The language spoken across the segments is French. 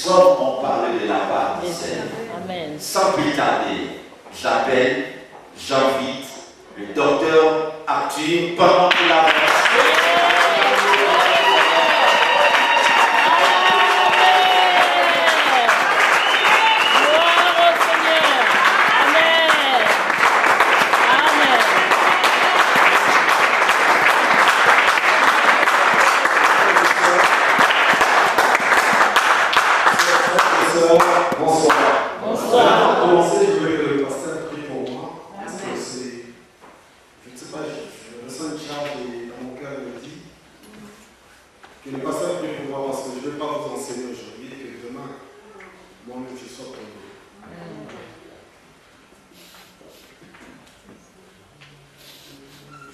Comme on parle de la part du Seigneur. Amen. Sans plus tarder, j'appelle, j'invite le docteur Arthur pendant qu'il avance. Bonsoir. Bonsoir. Pour commencer, je voulais que le pasteur prie pour moi. Parce que c'est. Je ne sais pas, je ressens une charge et dans mon cœur me dit que le pasteur prie pour moi parce que je ne vais pas vous enseigner aujourd'hui et que demain, moi-même, je sois tombé.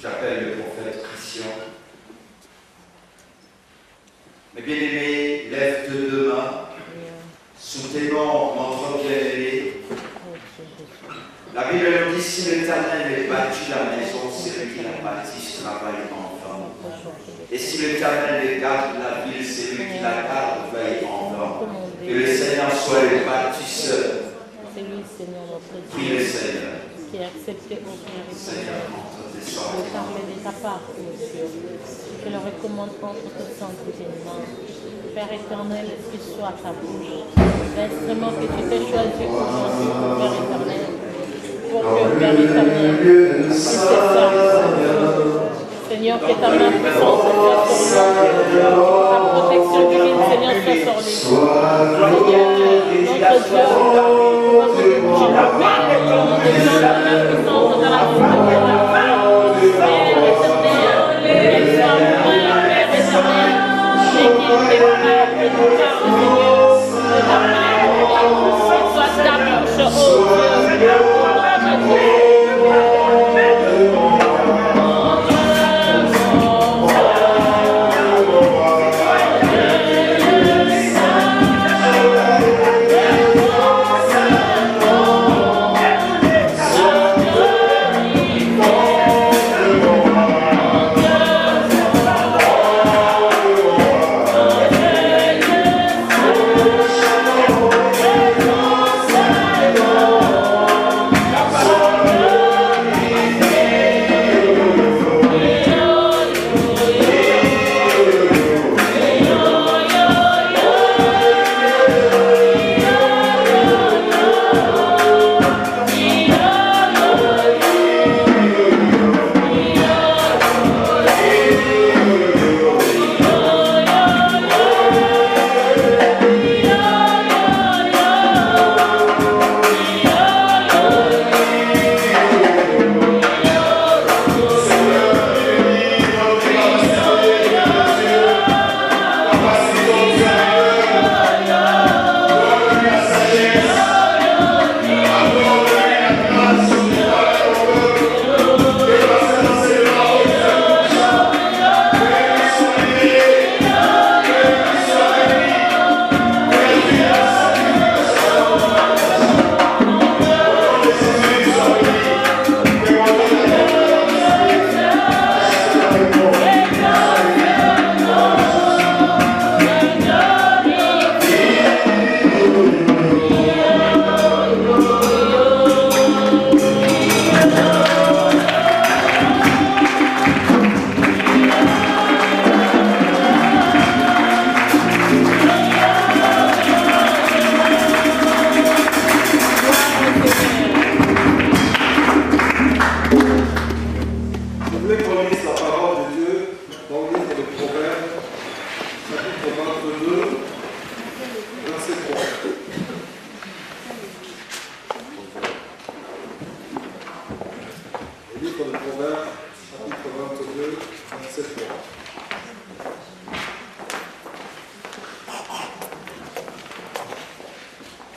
J'appelle le prophète Christian. Mes bien-aimés, lève tes deux mains. Soutenons notre bien-aimé. La Bible nous dit, si l'Éternel a bâti la maison, c'est lui qui la bâtit, travaille en vain. Et si l'Éternel garde la ville, c'est lui qui la garde, veille en vain. Que le Seigneur soit le bâtisseur. C'est lui, Seigneur, notre Dieu. Prie le Seigneur. Qui a accepté au Père Seigneur, entre tes de sortes. parler de ta part, Monsieur. Je le recommande entre tes saintes mains. Père éternel, qu'il soit ta bouche. L'instrument que tu t'es choisi aujourd'hui, Père éternel, pour que, Père éternel, tu te serves. Seigneur, que ta main puissante soit sur lui. Ta protection divine, Seigneur, soit sur lui. Seigneur, notre Dieu, je l'appelle et on descend dans la puissance de la vie de Père éternel, qu'il soit loin, Père éternel, et qu'il départ de nous, Père Seigneur, de ta main, qu'il soit ta bouche, oh Dieu, au nom de Dieu.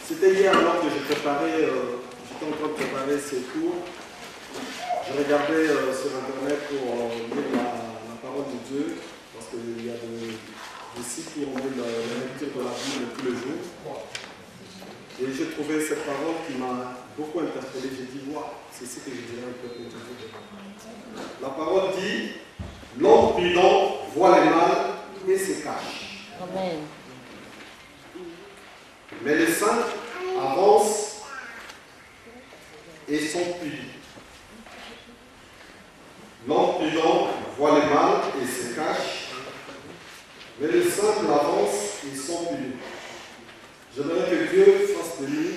C'était hier alors que j'étais en train de préparer ces cours. Je regardais sur internet pour lire la parole de Dieu, parce qu'il y a des sites où on met la lecture de la Bible tous les jours. Et j'ai trouvé cette parole qui m'a beaucoup interpellé. J'ai dit, waouh, c'est ce que je dirais un peu pour Dieu. La parole dit, l'homme prudent voit les mal et se cache. Amen. Mais les saints avancent et sont punis. L'homme prudent voit le mal et se cache, mais les simples avancent et sont punis. J'aimerais que Dieu fasse de nous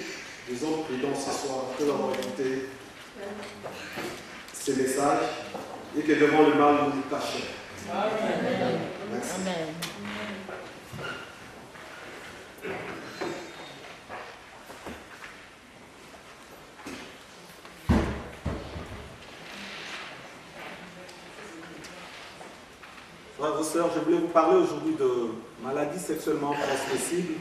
des hommes prudents ce soir, après avoir écouté ces messages, et que devant le mal, nous nous cachions. Amen. Merci. Amen. Frères et sœurs, je voulais vous parler aujourd'hui de maladies sexuellement transmissibles.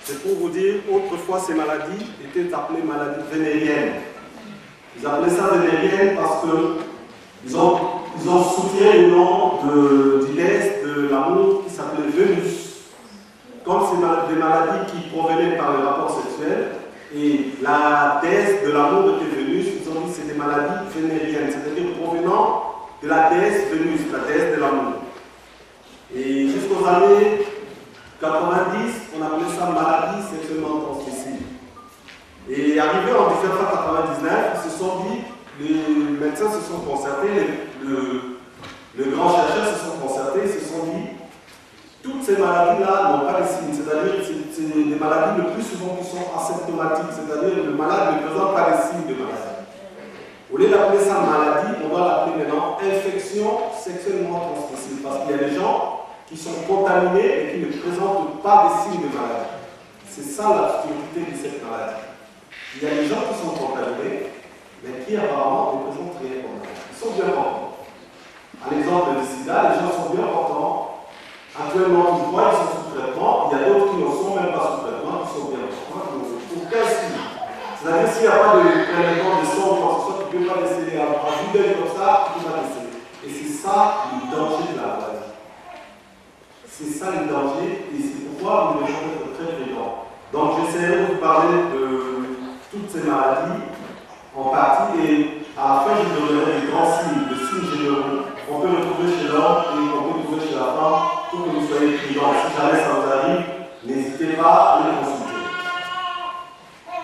C'est pour vous dire, autrefois ces maladies étaient appelées maladies vénériennes. Ils appelaient ça vénériennes parce qu'ils ont soutiré le nom du déesse de l'amour qui s'appelait Vénus. Comme c'est des maladies qui provenaient par le rapport sexuel, et la déesse de l'amour était Vénus, ils ont dit que c'est des maladies vénériennes, c'est-à-dire provenant de la déesse Vénus, la déesse de l'amour. Et jusqu'aux années 90, on appelait ça maladie sexuellement transmissible. Et arrivé en 1999, ils se sont dit, les médecins se sont concertés, les grands chercheurs se sont concertés, ils se sont dit, toutes ces maladies-là n'ont pas de signes, c'est-à-dire c'est des maladies le plus souvent qui sont asymptomatiques, c'est-à-dire le malade ne présente pas de signes de maladie. Au lieu d'appeler ça maladie, on doit l'appeler maintenant infection sexuellement transmissible, parce qu'il y a des gens qui sont contaminés et qui ne présentent pas des signes de maladie. C'est ça l'absurdité de cette maladie. Il y a des gens qui sont contaminés, mais qui apparemment ne présentent rien comme maladie. Ils sont bien portants. À l'exemple du sida, les gens sont bien portants. Actuellement, ils voient, ils sont sous traitement. Il y a d'autres qui ne sont même pas sous traitement, qui sont bien portants. Aucun signe. C'est-à-dire s'il n'y a pas de prélèvement de sang ou quoi que ce soit, tu ne peux pas décéder. À vue d'œil comme ça, tu ne peux pas décéder. Et c'est ça le danger de la maladie. C'est ça le danger, et c'est pourquoi nous devons être très prudents. Donc j'essaierai de vous parler de toutes ces maladies en partie, et à la fin je vous donnerai des grands signes, des signes généraux qu'on peut retrouver chez l'homme et qu'on peut retrouver chez la femme, pour que vous soyez prudents. Si jamais ça vous arrive, n'hésitez pas à les consulter.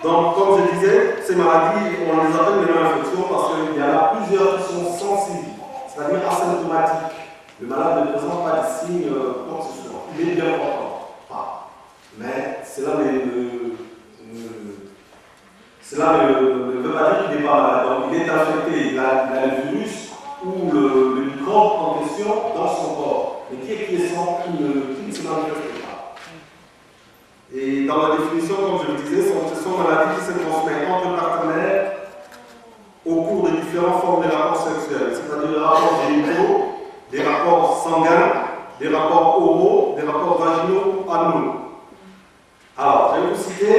Donc comme je disais, ces maladies, on les appelle les infections parce qu'il y en a plusieurs qui sont sensibles, c'est-à-dire asymptomatiques. Le malade ne présente pas de signes quoi que ce soit. Il est bien portant. Mais cela ne veut pas dire qu'il n'est pas malade. Donc il est infecté, il a le virus ou le microbe en question dans son corps. Mais qui est sans, qui ne se manifeste pas. Et dans la définition, comme je le disais, ce sont maladies qui se transmettent entre partenaires au cours de différentes formes de rapports sexuels, c'est-à-dire les rapports génitaux, des rapports sanguins, des rapports oraux, des rapports vaginaux ou anaux. Alors, je vais vous citer,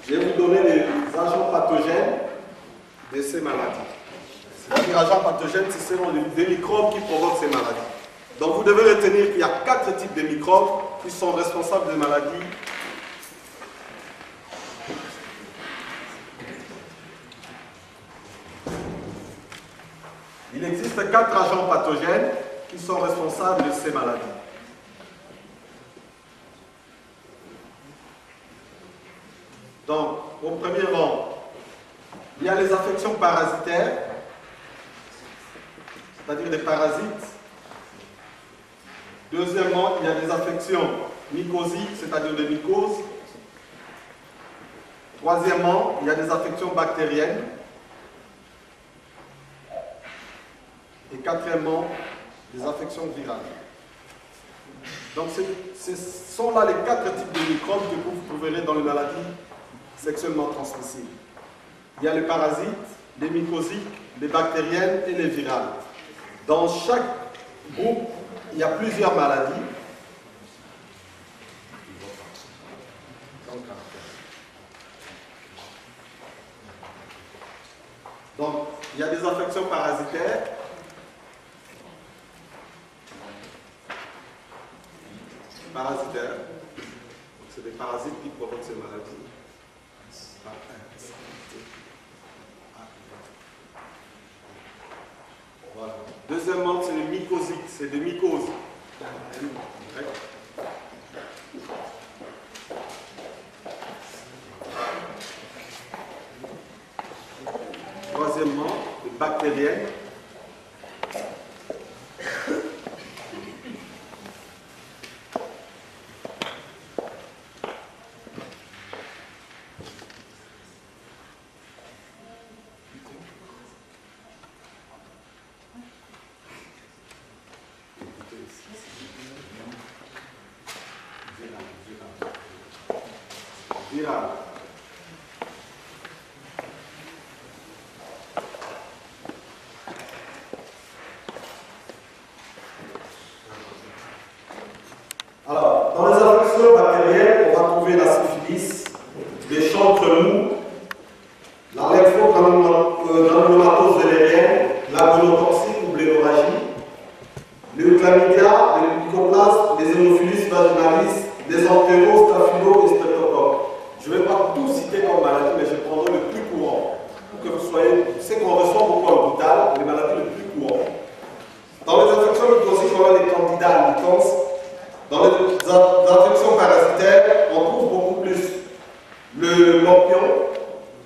je vais vous donner les agents pathogènes de ces maladies. C'est-à-dire, agents pathogènes, ce sont des microbes qui provoquent ces maladies. Donc, vous devez retenir qu'il y a 4 types de microbes qui sont responsables des maladies. Il existe 4 agents pathogènes qui sont responsables de ces maladies. Donc, au premier rang, il y a les affections parasitaires, c'est-à-dire des parasites. Deuxièmement, il y a des affections mycosiques, c'est-à-dire des mycoses. Troisièmement, il y a des affections bactériennes. Et quatrièmement, des affections virales. Donc ce sont là les 4 types de microbes que vous trouverez dans les maladies sexuellement transmissibles. Il y a les parasites, les mycosiques, les bactériennes et les virales. Dans chaque groupe, il y a plusieurs maladies. Donc, il y a des affections parasitaires. C'est des parasites qui provoquent ces maladies. Voilà. Deuxièmement, c'est les mycosiques, c'est des mycoses. bactérienne. Virale. Alors, dans les infections bactériennes, on va trouver la syphilis, les chancres mous, la lymphogranulomatose vélérienne, la gonotoxique ou blénorragie, le chlamydia, le mycoplasme, les hémophilus vaginalis, les entéros, staphylo et streptocoques. Je ne vais pas tout citer comme maladie, mais je prendrai le plus courant pour que vous soyez. C'est qu'on reçoit beaucoup à l'hôpital, les maladies les plus courantes. Dans les infections mycosiques, on a les candidats albicans. Dans les infections parasitaires, on trouve beaucoup plus le morpion,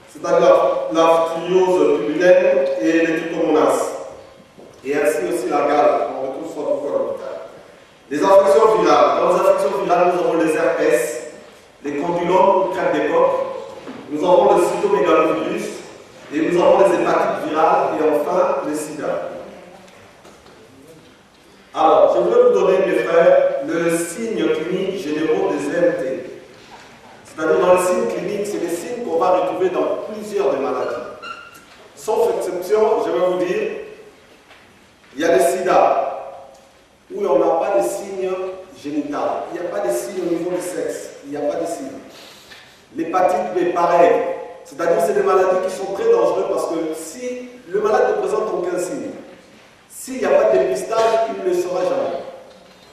c'est-à-dire la phtériose pulmonaire et les trichomonas. Et ainsi aussi la gale, on retrouve soit beaucoup à l'hôpital. Les infections virales. Dans les infections virales, nous avons les herpès, les condylomes ou crêpes d'époque. Nous avons le cytomégalovirus et nous avons les hépatites virales et enfin les sida. Alors, je voudrais vous donner, mes frères, le signe clinique généraux des EMT. C'est-à-dire, dans les signes cliniques, c'est des signes qu'on va retrouver dans plusieurs des maladies. Sauf exception, je vais vous dire, il y a le sida, où on n'a pas de signes génitaux. Il n'y a pas de signes au niveau du sexe. Il n'y a pas de signes. L'hépatite B, pareil. C'est-à-dire, c'est des maladies qui sont très dangereuses parce que si le malade ne présente aucun signe, s'il n'y a pas de dépistage, il ne le saura jamais.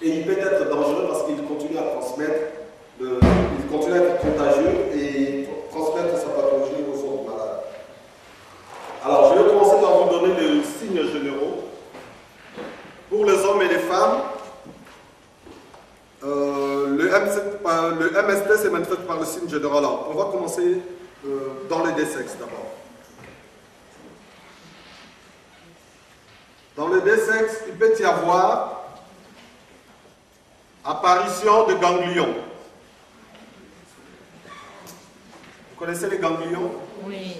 Et il peut être dangereux parce qu'il continue à transmettre, il continue à être contagieux et transmettre sa pathologie aux autres malades. Alors, je vais commencer par vous donner les signes généraux. Pour les hommes et les femmes, le MST c'est manifesté par le signe général. Alors, on va commencer dans les D-sexes d'abord. Dans le D-sexe, il peut y avoir apparition de ganglions. Vous connaissez les ganglions? Oui.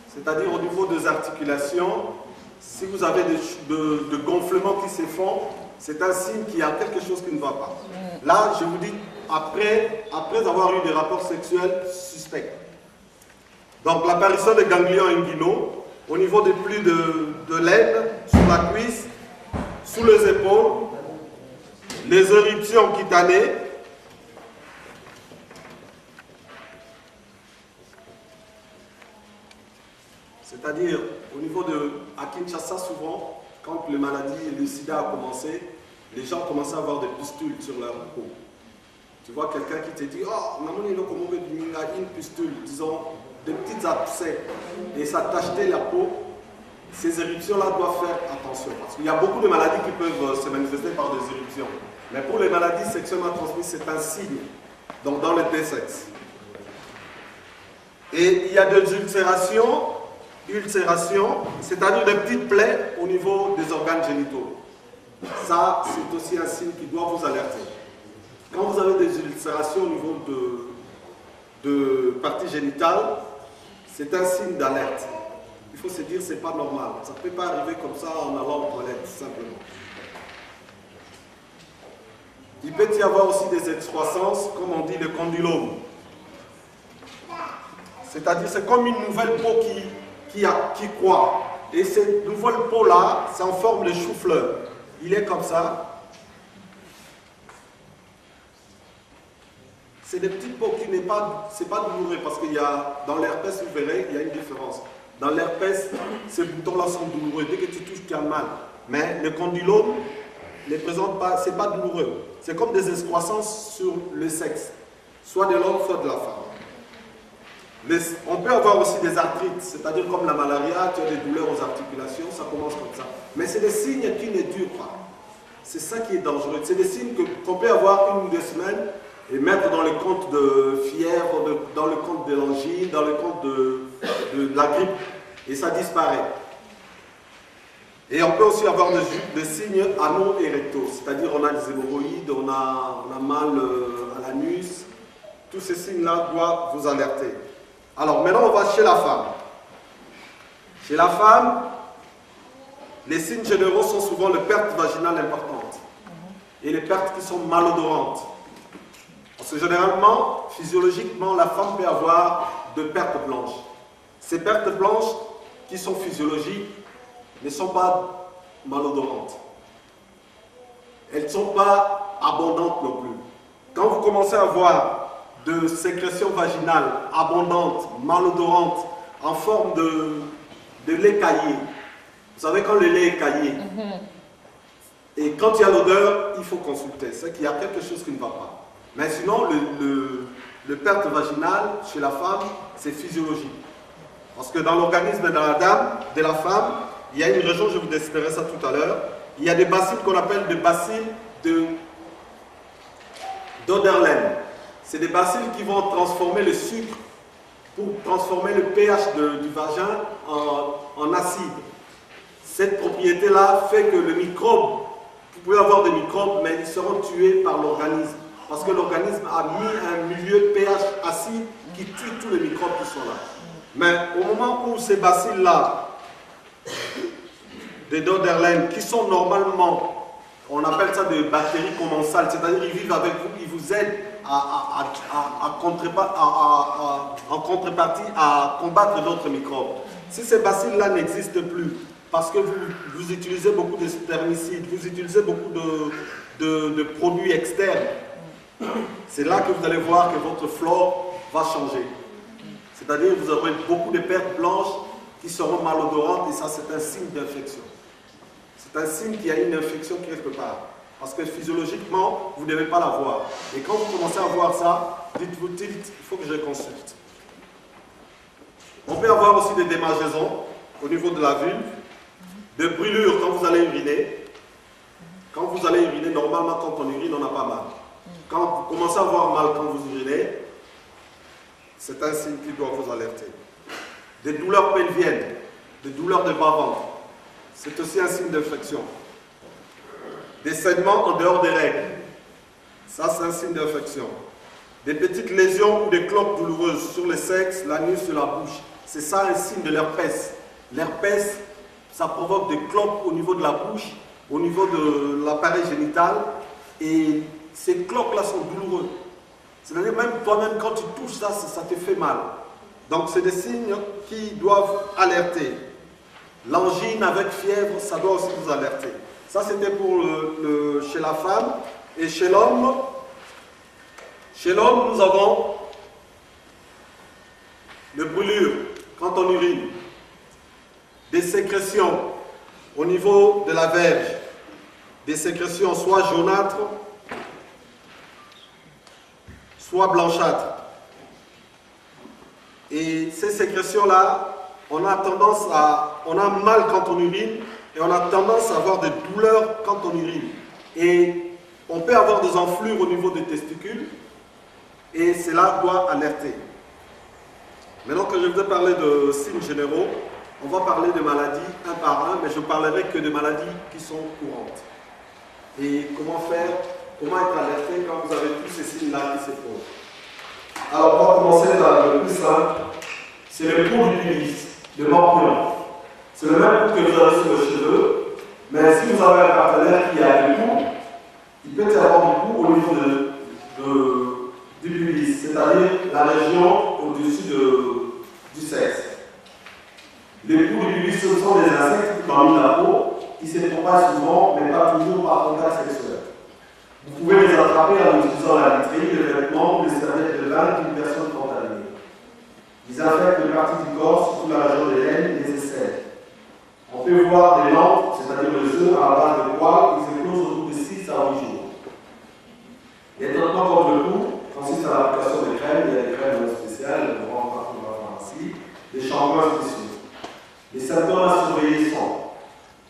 C'est-à-dire au niveau des articulations, si vous avez de gonflements qui se font, c'est un signe qu'il y a quelque chose qui ne va pas. Là, je vous dis, après avoir eu des rapports sexuels suspects. Donc l'apparition de ganglions inguinaux, au niveau des plis de l'aine, sur la cuisse, sous les épaules, les éruptions cutanées, c'est-à-dire au niveau à Kinshasa souvent, quand les maladies, le sida a commencé, les gens commençaient à avoir des pustules sur leur peau. Tu vois quelqu'un qui te dit, oh, une pustule, disons, des petits abcès, et ça tachetait la peau. Ces éruptions-là doivent faire attention, parce qu'il y a beaucoup de maladies qui peuvent se manifester par des éruptions. Mais pour les maladies sexuellement transmises, c'est un signe, donc dans le D-sexe. Et il y a des ulcérations, c'est-à-dire des petites plaies au niveau des organes génitaux. Ça, c'est aussi un signe qui doit vous alerter. Quand vous avez des ulcérations au niveau de parties génitales, c'est un signe d'alerte. Il faut se dire que ce n'est pas normal. Ça ne peut pas arriver comme ça en allant aux toilettes, simplement. Il peut y avoir aussi des excroissances, comme on dit, le condylome. C'est-à-dire, c'est comme une nouvelle peau qui croît. Et cette nouvelle peau-là, c'est en forme de chou-fleur. Il est comme ça. C'est des petites peaux qui n'est pas, c'est pas douloureux parce qu'il y a, dans l'herpès, vous verrez, il y a une différence. Dans l'herpès, ces boutons-là sont douloureux. Dès que tu touches, tu as mal. Mais le condylome ne présente pas, c'est pas douloureux. C'est comme des excroissances sur le sexe, soit de l'homme, soit de la femme. On peut avoir aussi des arthrites, c'est-à-dire comme la malaria, tu as des douleurs aux articulations, ça commence comme ça. Mais c'est des signes qui ne durent pas. C'est ça qui est dangereux. C'est des signes qu'on peut avoir 1 ou 2 semaines et mettre dans les comptes de fièvre, dans le compte de l'angine, dans le compte de la grippe, et ça disparaît. Et on peut aussi avoir des signes anaux et rectaux, c'est-à-dire on a des hémorroïdes, on a mal à l'anus. Tous ces signes-là doivent vous alerter. Alors maintenant, on va chez la femme. Chez la femme, les signes généraux sont souvent les pertes vaginales importantes et les pertes qui sont malodorantes. Parce que généralement, physiologiquement, la femme peut avoir de pertes blanches. Ces pertes blanches qui sont physiologiques ne sont pas malodorantes. Elles ne sont pas abondantes non plus. Quand vous commencez à voir de sécrétions vaginales abondantes, malodorantes, en forme de lait caillé, vous savez quand le lait est caillé, et quand il y a l'odeur, il faut consulter. C'est qu'il y a quelque chose qui ne va pas. Mais sinon, le perte vaginale chez la femme, c'est physiologique. Parce que dans l'organisme de la femme, il y a une région, je vous décrirai ça tout à l'heure, il y a des bacilles qu'on appelle des bacilles d'Oderlin. C'est des bacilles qui vont transformer le sucre pour transformer le pH du vagin en acide. Cette propriété-là fait que le microbe, vous pouvez avoir des microbes, mais ils seront tués par l'organisme. Parce que l'organisme a mis un milieu pH acide qui tue tous les microbes qui sont là. Mais au moment où ces bacilles-là, des Doderlein, qui sont normalement, on appelle ça des bactéries commensales, c'est-à-dire ils vivent avec vous, ils vous aident en contrepartie à combattre d'autres microbes. Si ces bacilles-là n'existent plus, parce que vous utilisez beaucoup de spermicides, vous utilisez beaucoup de produits externes, c'est là que vous allez voir que votre flore va changer. C'est-à-dire que vous aurez beaucoup de pertes blanches qui seront malodorantes et ça c'est un signe d'infection. C'est un signe qu'il y a une infection quelque part. Parce que physiologiquement, vous ne devez pas la voir. Et quand vous commencez à voir ça, dites-vous, il faut que je consulte. On peut avoir aussi des démangeaisons au niveau de la vulve, des brûlures quand vous allez uriner. Quand vous allez uriner, normalement quand on urine, on n'a pas mal. Quand vous commencez à avoir mal quand vous urinez, c'est un signe qui doit vous alerter. Des douleurs pelviennes, des douleurs de bas-ventre, c'est aussi un signe d'infection. Des saignements en dehors des règles, ça c'est un signe d'infection. Des petites lésions ou des cloques douloureuses sur le sexe, l'anus, sur la bouche, c'est ça un signe de l'herpès. L'herpès, ça provoque des cloques au niveau de la bouche, au niveau de l'appareil génital, et ces cloques-là sont douloureuses. C'est-à-dire même toi-même quand tu touches ça, ça te fait mal. Donc c'est des signes qui doivent alerter. L'angine avec fièvre, ça doit aussi vous alerter. Ça c'était pour chez la femme. Et chez l'homme, nous avons les brûlures quand on urine, des sécrétions au niveau de la verge, des sécrétions soit jaunâtres, soit blanchâtres. Et ces sécrétions-là, on a mal quand on urine et on a tendance à avoir des douleurs quand on urine. Et on peut avoir des enflures au niveau des testicules et cela doit alerter. Maintenant que je vous ai parlé de signes généraux, on va parler de maladies un par un, mais je ne parlerai que de maladies qui sont courantes. Et comment être alerté quand vous avez tous ces signes-là qui se posent. Alors on va commencer par le plus simple, c'est le pou du pubis, le morpion. C'est le même pou que vous avez sur le cheveu, mais si vous avez un partenaire qui a du pou, il peut y avoir du pou au niveau du pubis, c'est-à-dire la région au-dessus du sexe. Les poux du pubis, ce sont des insectes qui parmi la peau, qui se propagent souvent, mais pas toujours par contact sexuel. Vous pouvez les attraper en utilisant la literie, les vêtements ou les serviettes de bain d'une personne contaminée. Ils infectent une partie du corps, surtout la région des laines et des aisselles. On peut voir des lampes, c'est-à-dire les œufs à la base de poils, qui s'éclosent au bout de 6 à 8 jours. Les traitements contre le cou consistent à l'application de crèmes, il y a des crèmes spéciales, on vend partout dans la pharmacie, des shampoings spéciaux. Les symptômes à surveiller sont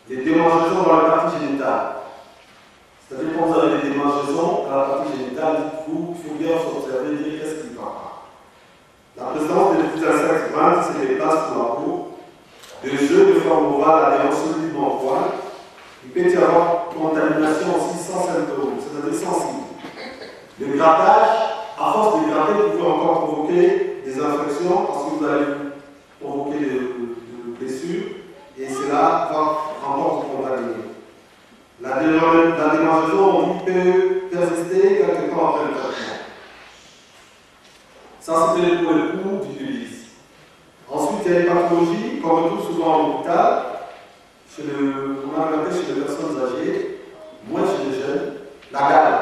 les démangeaisons dans la partie génitale. C'est-à-dire quand vous avez des démangeaisons à la partie génitale, dites-vous, il faut bien s'observer et dire qu'est-ce qui va pas. La présence des petits insectes bruns, c'est des places pour la peau, des œufs de forme ovale adhérents solides exclusivement au poil. Il peut y avoir contamination aussi sans symptômes, c'est-à-dire sans signes. Le grattage, à force de gratter, vous pouvez encore provoquer des infections parce que vous allez provoquer des blessures et cela va encore vous contaminer. La démangeaison peut persister quelque temps après le traitement. Ça, c'était pour le coup du pubis. Ensuite, il y a les pathologies qu'on retrouve souvent à l'hôpital, on a regardé chez les personnes âgées, moins chez les jeunes, la gale.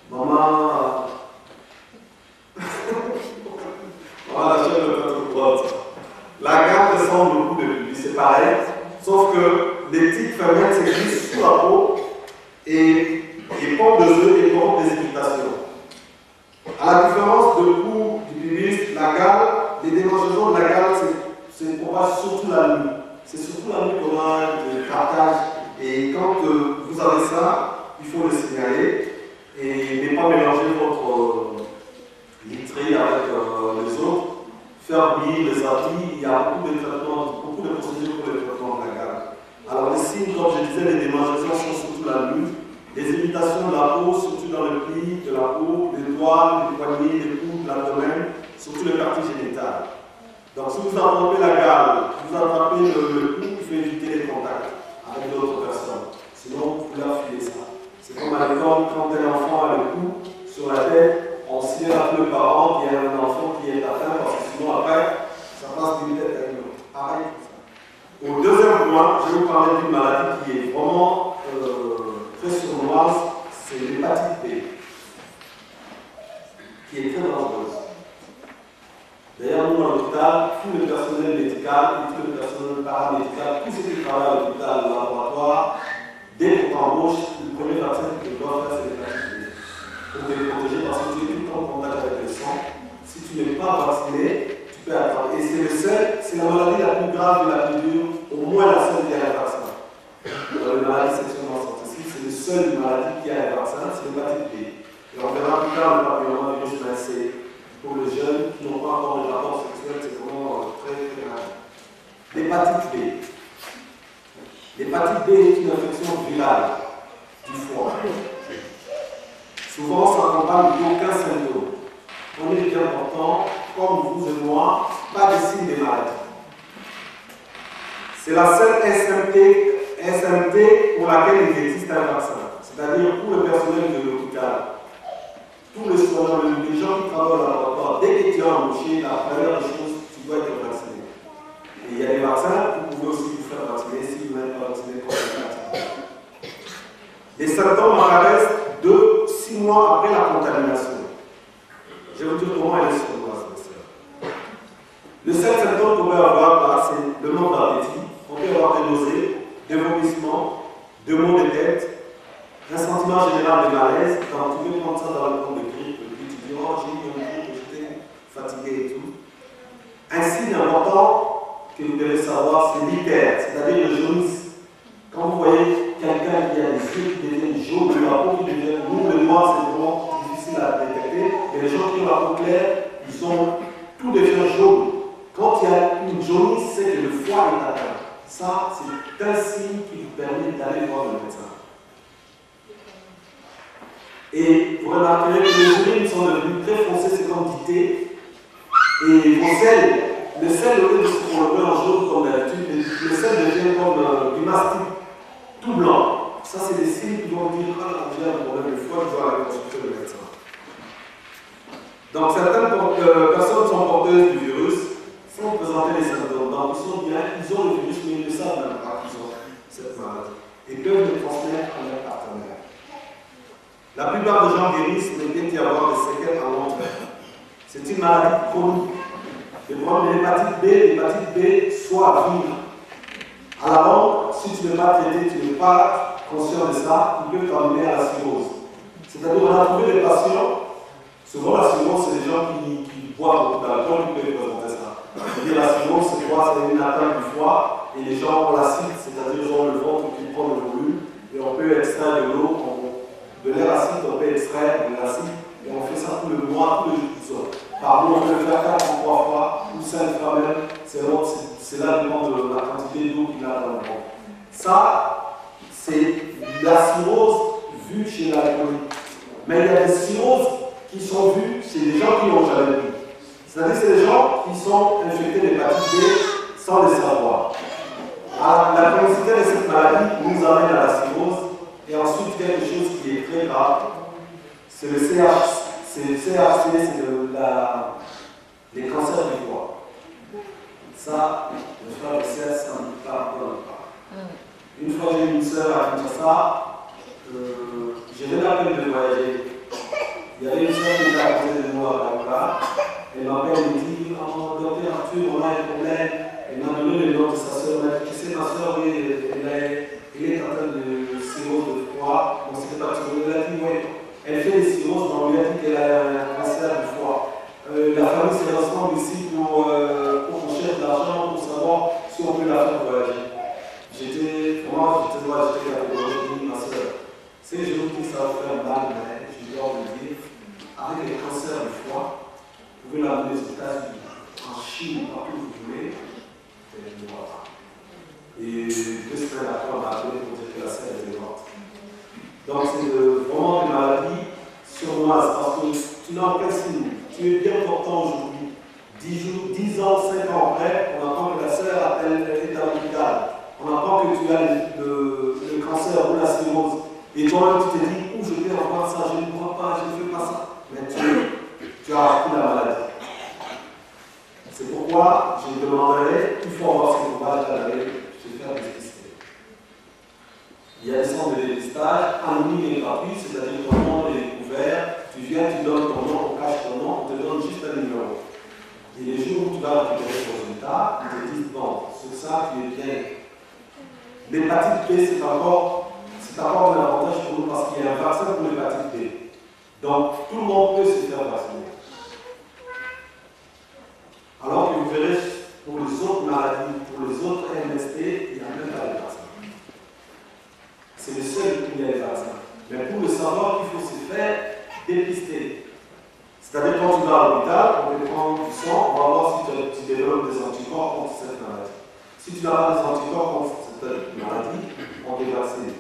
Maman, la chaîne de votre droite. La gale ressemble beaucoup de pubis, c'est pareil, sauf que les petites femelles s'existent sous la peau et pondent des œufs et pondent des irritations. À la différence de cou du pubis, la gale, les démangeaisons de la gale se propagent surtout la nuit. C'est surtout la nuit qu'on a de grattage. Et quand vous avez ça, il faut le signaler et ne pas mélanger votre literie avec les autres. Faire bouillir les habits, il y a beaucoup de traitements, beaucoup de procédures pour le traitement de la gale. Alors les signes, comme je disais, les démangeaisons sont surtout la nuit. Les irritations de la peau, surtout dans le pli de la peau, les doigts, les poignets, les coudes, l'abdomen, surtout les parties génitales. Donc si vous attrapez la gale, vous attrapez le cou, il faut éviter les contacts avec d'autres personnes. Sinon, vous la filez ça. C'est comme à l'école, quand un enfant a le cou sur la tête, on signale à tous les parents qu'il y a un enfant qui est atteint, parce que sinon après, ça passe d'une tête à une autre. Pareil pour ça. Au deuxième point, je vais vous parler d'une maladie qui est vraiment très sournoise, c'est l'hépatite B, qui est très dangereuse. D'ailleurs, nous, à l'hôpital, tout le personnel médical et tout le personnel paramédical, tous ceux qui travaillent à l'hôpital, au laboratoire, dès qu'on t'embauche, le premier vaccin que tu dois faire, c'est l'hépatite B. Pour te protéger, parce que tu es tout le temps en contact avec le sang. Si tu n'es pas vacciné, tu peux attraper. Et c'est la maladie la plus grave et la plus dure, au moins la seule qui a un vaccin. Dans les maladies sexuellement transmissibles, c'est le seul maladie qui a un vaccin, c'est l'hépatite B. Et on verra plus tard le papillomavirus, mais c'est pour les jeunes qui n'ont pas encore de rapport sexuel, c'est vraiment très très grave. L'hépatite B. L'hépatite B est une infection virale du foie. Souvent, ça n'accompagne d'aucun symptôme. On est bien important, comme vous et moi, pas de signe des maladies. C'est la seule SMT pour laquelle il existe un vaccin, c'est-à-dire pour le personnel de l'hôpital. Tous les soignants, les gens qui travaillent au laboratoire, dès que tu es embauché, la première des choses, tu dois être vacciné. Et il y a des vaccins, vous pouvez aussi vous faire vacciner si vous n'êtes pas vacciné contre l'hépatite. Les symptômes apparaissent 2-6 mois après la contamination. Je vais vous dire comment elle est sournoise. Le seul symptôme qu'on peut avoir, c'est le manque d'appétit. On peut avoir des nausées, des vomissements, des maux de tête, un sentiment général de malaise. Quand tu peux prendre ça dans le compte de grippe, et puis tu dis, oh, j'ai eu une grippe, j'étais fatigué et tout. Un signe important que vous devez savoir, c'est l'hyper, c'est-à-dire le jaunisse. Quand vous voyez quelqu'un qui a des yeux qui deviennent jaunes, la peau qui devient rouge, le noir, c'est vraiment difficile à détecter. Et les gens qui ont la peau claire, tout devient jaune. Quand il y a une jaunisse, c'est que le foie est atteint. Ça, c'est un signe qui vous permet d'aller voir le médecin. Et vous remarquerez que les urines sont devenues très foncées, c'est comme du thé. Et vos selles, le sel, au lieu de se prolonger en jaune comme d'habitude, le sel devient comme du mastic, tout blanc. Ça, c'est des signes qui vont dire, ah, j'ai un problème de foie, je dois aller consulter le médecin. Donc, certaines personnes sont porteuses du virus sans présenter les symptômes. Donc, ils sont bien, ils ont le virus, mais ils ne savent même pas qu'ils ont cette maladie. Et peuvent le transmettre à leurs partenaires. La plupart des gens guérissent, mais il peut y avoir des séquelles à long terme. C'est une maladie chronique. Le problème de l'hépatite B, soit à vivre. À la longue, si tu n'es pas traité, tu n'es pas conscient de ça, il peut t'amener à la cirrhose. C'est-à-dire, on a trouvé des patients, souvent la cirrhose, c'est des gens qui boivent beaucoup d'alcool, qui peuvent présenter ça. C'est-à-dire, la cirrhose, c'est quoi? C'est une atteinte du foie, et les gens ont l'acide, c'est-à-dire, ils ont le ventre qui prend le volume, et on peut extraire de l'eau, de l'air acide, on peut extraire de l'acide, et on fait ça tout le mois, tous les jours. Par mois, on peut le faire 4 ou 3 fois, ou 5 fois même, c'est là dépend de la quantité d'eau qu'il a dans le ventre. Ça, c'est la cirrhose vue chez l'alcoolique. Mais il y a des cirrhoses qui sont vues chez des gens qui n'ont jamais vu. C'est-à-dire que c'est des gens qui sont infectés d'hépatite B sans le savoir. Alors, la chronicité de cette maladie nous amène à la cirrhose et ensuite quelque chose qui est très grave, c'est le CHC. C'est les cancers du foie. Ça, le frère de Cesse, ça ne me pardonne pas. Une fois, j'ai eu une soeur à Kinshasa, j'avais la peine de voyager. Il y avait une soeur qui était à côté de moi à Kaouka. Elle m'appelle et me dit: oh, docteur Arthur, on a un problème. Elle m'a donné le nom de sa soeur. Elle m'a dit: tu sais, ma soeur, elle est en train de cirrhose de foie. On ne sait pas si elle a dit: oui. Elle fait des cirrhoses, mais on lui a dit qu'elle a un cancer du foie. La famille s'est rassemblée ici pour qu'on cherche de l'argent, pour savoir si on peut la faire voyager. J'étais catégorique, ma soeur. C'est je vous dis ça va faire mal, mais je dois vous dire, avec les cancers du foie, vous pouvez l'amener aux États-Unis, en Chine, partout où vous voulez, et elle ne voit pas. Et 2 semaines après, on m'a appelé pour dire que la sœur était morte. Donc c'est vraiment une maladie sournoise, parce que tu n'as aucun signe. Tu es bien portant aujourd'hui. 10 ans, 5 ans après, on apprend que la sœur est à l'hôpital. On apprend que tu as le cancer ou la cirrhose. Et toi-même, tu te dis: où je vais avoir ça, je ne crois pas, je ne fais pas ça. Mais tu as appris la maladie. C'est pourquoi je demanderais: il faut avoir ce courage d'aller se faire dépister. Il y a des centres de dépistage anonymes et gratuits, c'est-à-dire que ton nom est découvert, tu viens, tu donnes ton nom, on cache ton nom, on te donne juste un numéro. Et les jours où tu vas récupérer ton résultat, ils te disent: bon, sur ça, tu es bien. L'hépatite B, c'est encore un avantage pour nous parce qu'il y a un vaccin pour l'hépatite B. Donc, tout le monde peut se faire vacciner. Alors que vous verrez, pour les autres maladies, pour les autres MST, il n'y a même pas de vaccin. C'est le seul qui a les vaccins. Mais pour le savoir, il faut se faire dépister. C'est-à-dire, quand tu vas à l'hôpital, on te prend du sang, on va voir si tu développes des anticorps contre cette maladie. Si tu n'as pas des anticorps contre cette maladie, on te vaccine.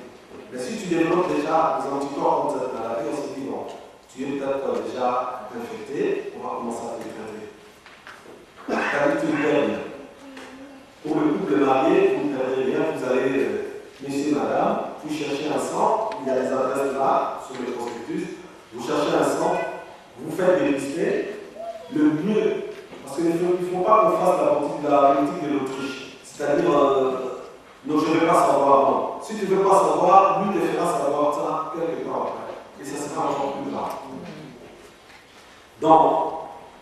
Mais si tu développes déjà des anticorps contre cette maladie, on se dit: bon, tu es peut-être déjà infecté, on va commencer à te traiter. C'est-à-dire que tu perds rien. Pour le couple marié, vous ne perdez rien, vous allez, monsieur, madame, vous cherchez un sang, il y a des adresses là, sur le prospectus, vous cherchez un sang, vous faites dépister, le mieux, parce qu'il ne faut pas qu'on fasse la politique de l'Autriche, c'est-à-dire, non, je ne vais pas savoir, non. Si tu ne veux pas savoir, lui te fera savoir ça quelque temps après, et ça sera encore plus grave. Donc,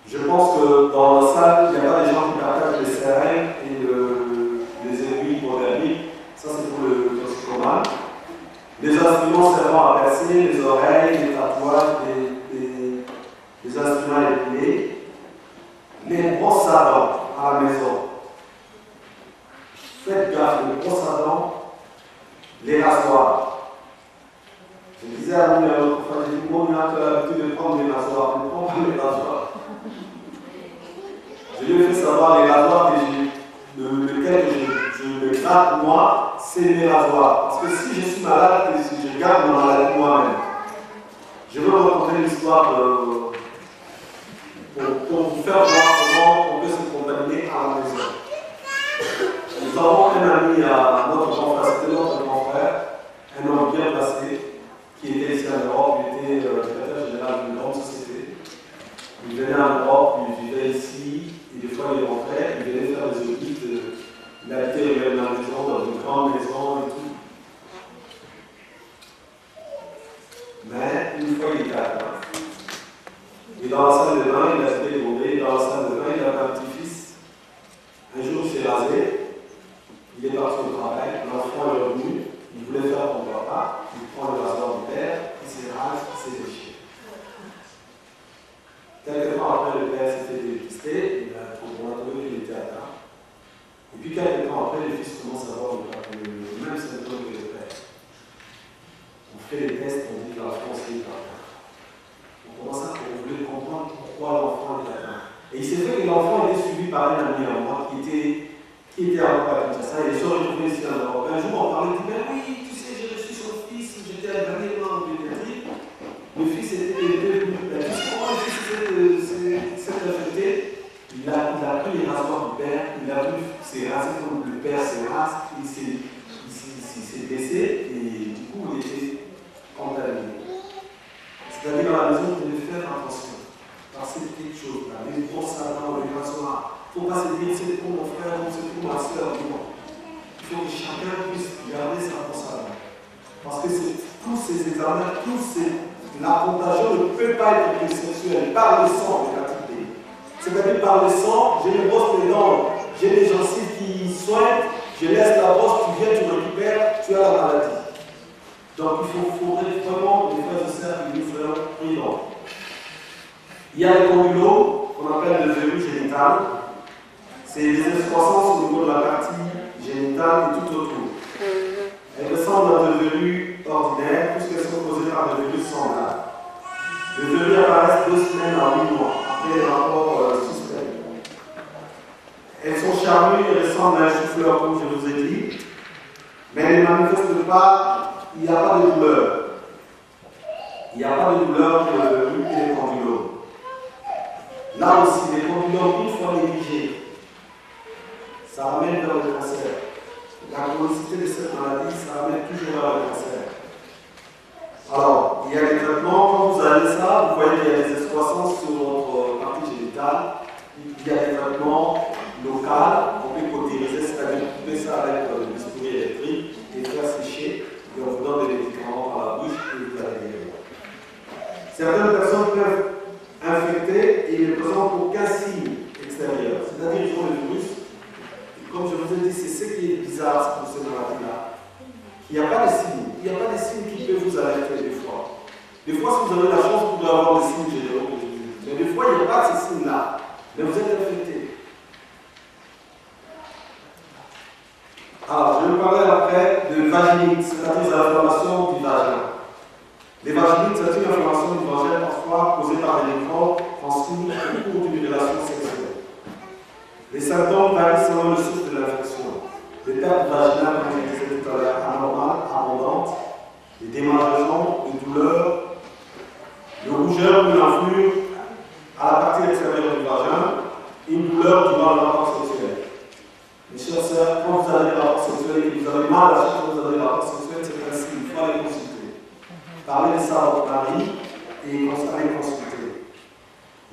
je pense que dans la salle, il n'y a pas des gens qui partagent les seringues et les aiguilles hypodermiques. Ça, c'est pour le toxicomane. Les instruments servant à percer, les oreilles, les tatouages, les instruments épilés. Les brosses à dents à la maison. Faites gaffe, les brosses à dents, les rasoirs. Je disais à mon l'autre fois, j'ai dit: mon a l'habitude de prendre les rasoirs, ne prends pas les rasoirs. Je lui ai fait savoir les rasoirs lesquels je me gratte moi, c'est mes rasoirs. Parce que si je suis malade et si je garde ma maladie moi-même, je veux vous raconter l'histoire pour vous faire voir comment on peut se contaminer à la maison. Nous avons un ami à notre grand frère, c'était notre grand frère, un homme bien placé, qui était ici en Europe, il était directeur général d'une grande société. Il venait en Europe, il vivait ici, et des fois il rentrait, il venait faire des audits, il habitait dans la maison, dans une grande maison et tout. Mais une fois il était atteint. Et dans la salle de bain, il a été débordé, dans la salle de bain, il avait un petit-fils. Un jour il s'est rasé, il est parti au travail, l'enfant est revenu, il voulait faire son papa, il prend le rasoir du père, il se rase, il s'est déchiré. Quelques temps après, le père s'est fait dépister, il a trouvé qu'il était atteint. Et puis quelques temps après, le fils commence à avoir le même symptôme que le père. On fait les tests, on dit que l'enfant est atteint. On commence à comprendre pourquoi l'enfant est atteint. Et il s'est fait que l'enfant était suivi par un ami à moi qui qui était avocat à Kinshasa, et ils se sont retrouvés ici en Europe. Un jour, on parlait, il dit, mais oui, tu sais, j'ai reçu son fils, j'étais à dernier membre de pédiatrie. Le fils était devenu, comment le fils s'est affecté? Il a pris les rasoirs du père, il a vu ses racines comme le père ses races, il s'est blessé et du coup il était contaminé. C'est-à-dire à la maison, vous devez faire attention. Parce que c'est quelque chose là, les brosses à dents, les rasoirs. Il ne faut pas se dire c'est pour mon frère ou c'est pour ma soeur. Non. Il faut que chacun puisse garder sa brosse à dents. Parce que tous ces examens, la contagion ne peut pas être sexuelle par le sang de l'activité. C'est-à-dire par le sang, j'ai les brosses les dents, j'ai les gencives qui soignent, je laisse la brosse, tu viens, tu récupères, tu as la maladie. Donc il faudrait vraiment, les frères et sœurs, que nous soyons prudents. Il y a le condylo, qu'on appelle le verrou génital. C'est des excroissances au niveau de la partie génitale et tout autour. Elles ressemblent à des verrues ordinaires, puisqu'elles sont causées par des verrues semblables. Les verrues apparaissent 2 semaines à 8 mois, après les rapports suspects. Elles sont charnues et ressemblent à un chou-fleur, comme je vous ai dit, mais elles ne manifestent pas, il n'y a pas de douleur. Il n'y a pas de douleur pour les verrues et les condylos. Là aussi, les condylos, une fois négligés, ça ramène vers le cancer. La chronicité de cette maladie, ça ramène toujours vers le cancer. Alors, il y a des traitements, quand vous avez ça, vous voyez qu'il y a des excroissances sur votre partie génitale. Il y a des traitements locaux, on peut cautériser, c'est-à-dire couper ça avec le bistouri électrique et faire sécher, et on vous donne des médicaments par la bouche et vous allez guérir. Certaines personnes peuvent infecter et ils ne présentent aucun signe extérieur, c'est-à-dire qu'ils ont le virus. Comme je vous ai dit, c'est ce qui est bizarre pour ces maladies-là. Il n'y a pas de signes. Il n'y a pas de signes qui peuvent vous alerter des fois. Des fois, si vous avez la chance, vous pouvez avoir des signes généraux. Mais des fois, il n'y a pas de ces signes-là. Mais vous êtes infecté. Alors, je vais vous parler après de vaginite, c'est-à-dire l'inflammation du vagin. Les vaginites, c'est une inflammation du vagin parfois causée par des microbes transmis au cours d'une relation sexuelle. Les symptômes varient selon le source de l'infection. Les pertes vaginales, comme je disais tout à l'heure, anormales, abondantes, les démangeaisons, les douleurs, le rougeur ou l'enflure à la partie extérieure du vagin, une douleur durant le rapport sexuel. Mes chers sœurs, quand vous avez le rapport sexuel et que vous avez mal à chaque fois que vous avez le rapport sexuel, c'est ainsi, il faut aller consulter. Parlez de ça à votre mari et allez consulter.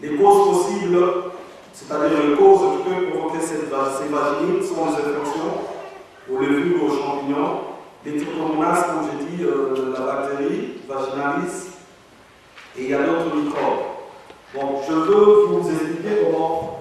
Les causes possibles, c'est-à-dire les causes qui peuvent provoquer ces vaginites, sont les infections aux levures ou aux champignons, les trichomonas, comme j'ai dit, la bactérie vaginalis, et il y a d'autres microbes. Bon, je veux vous expliquer comment.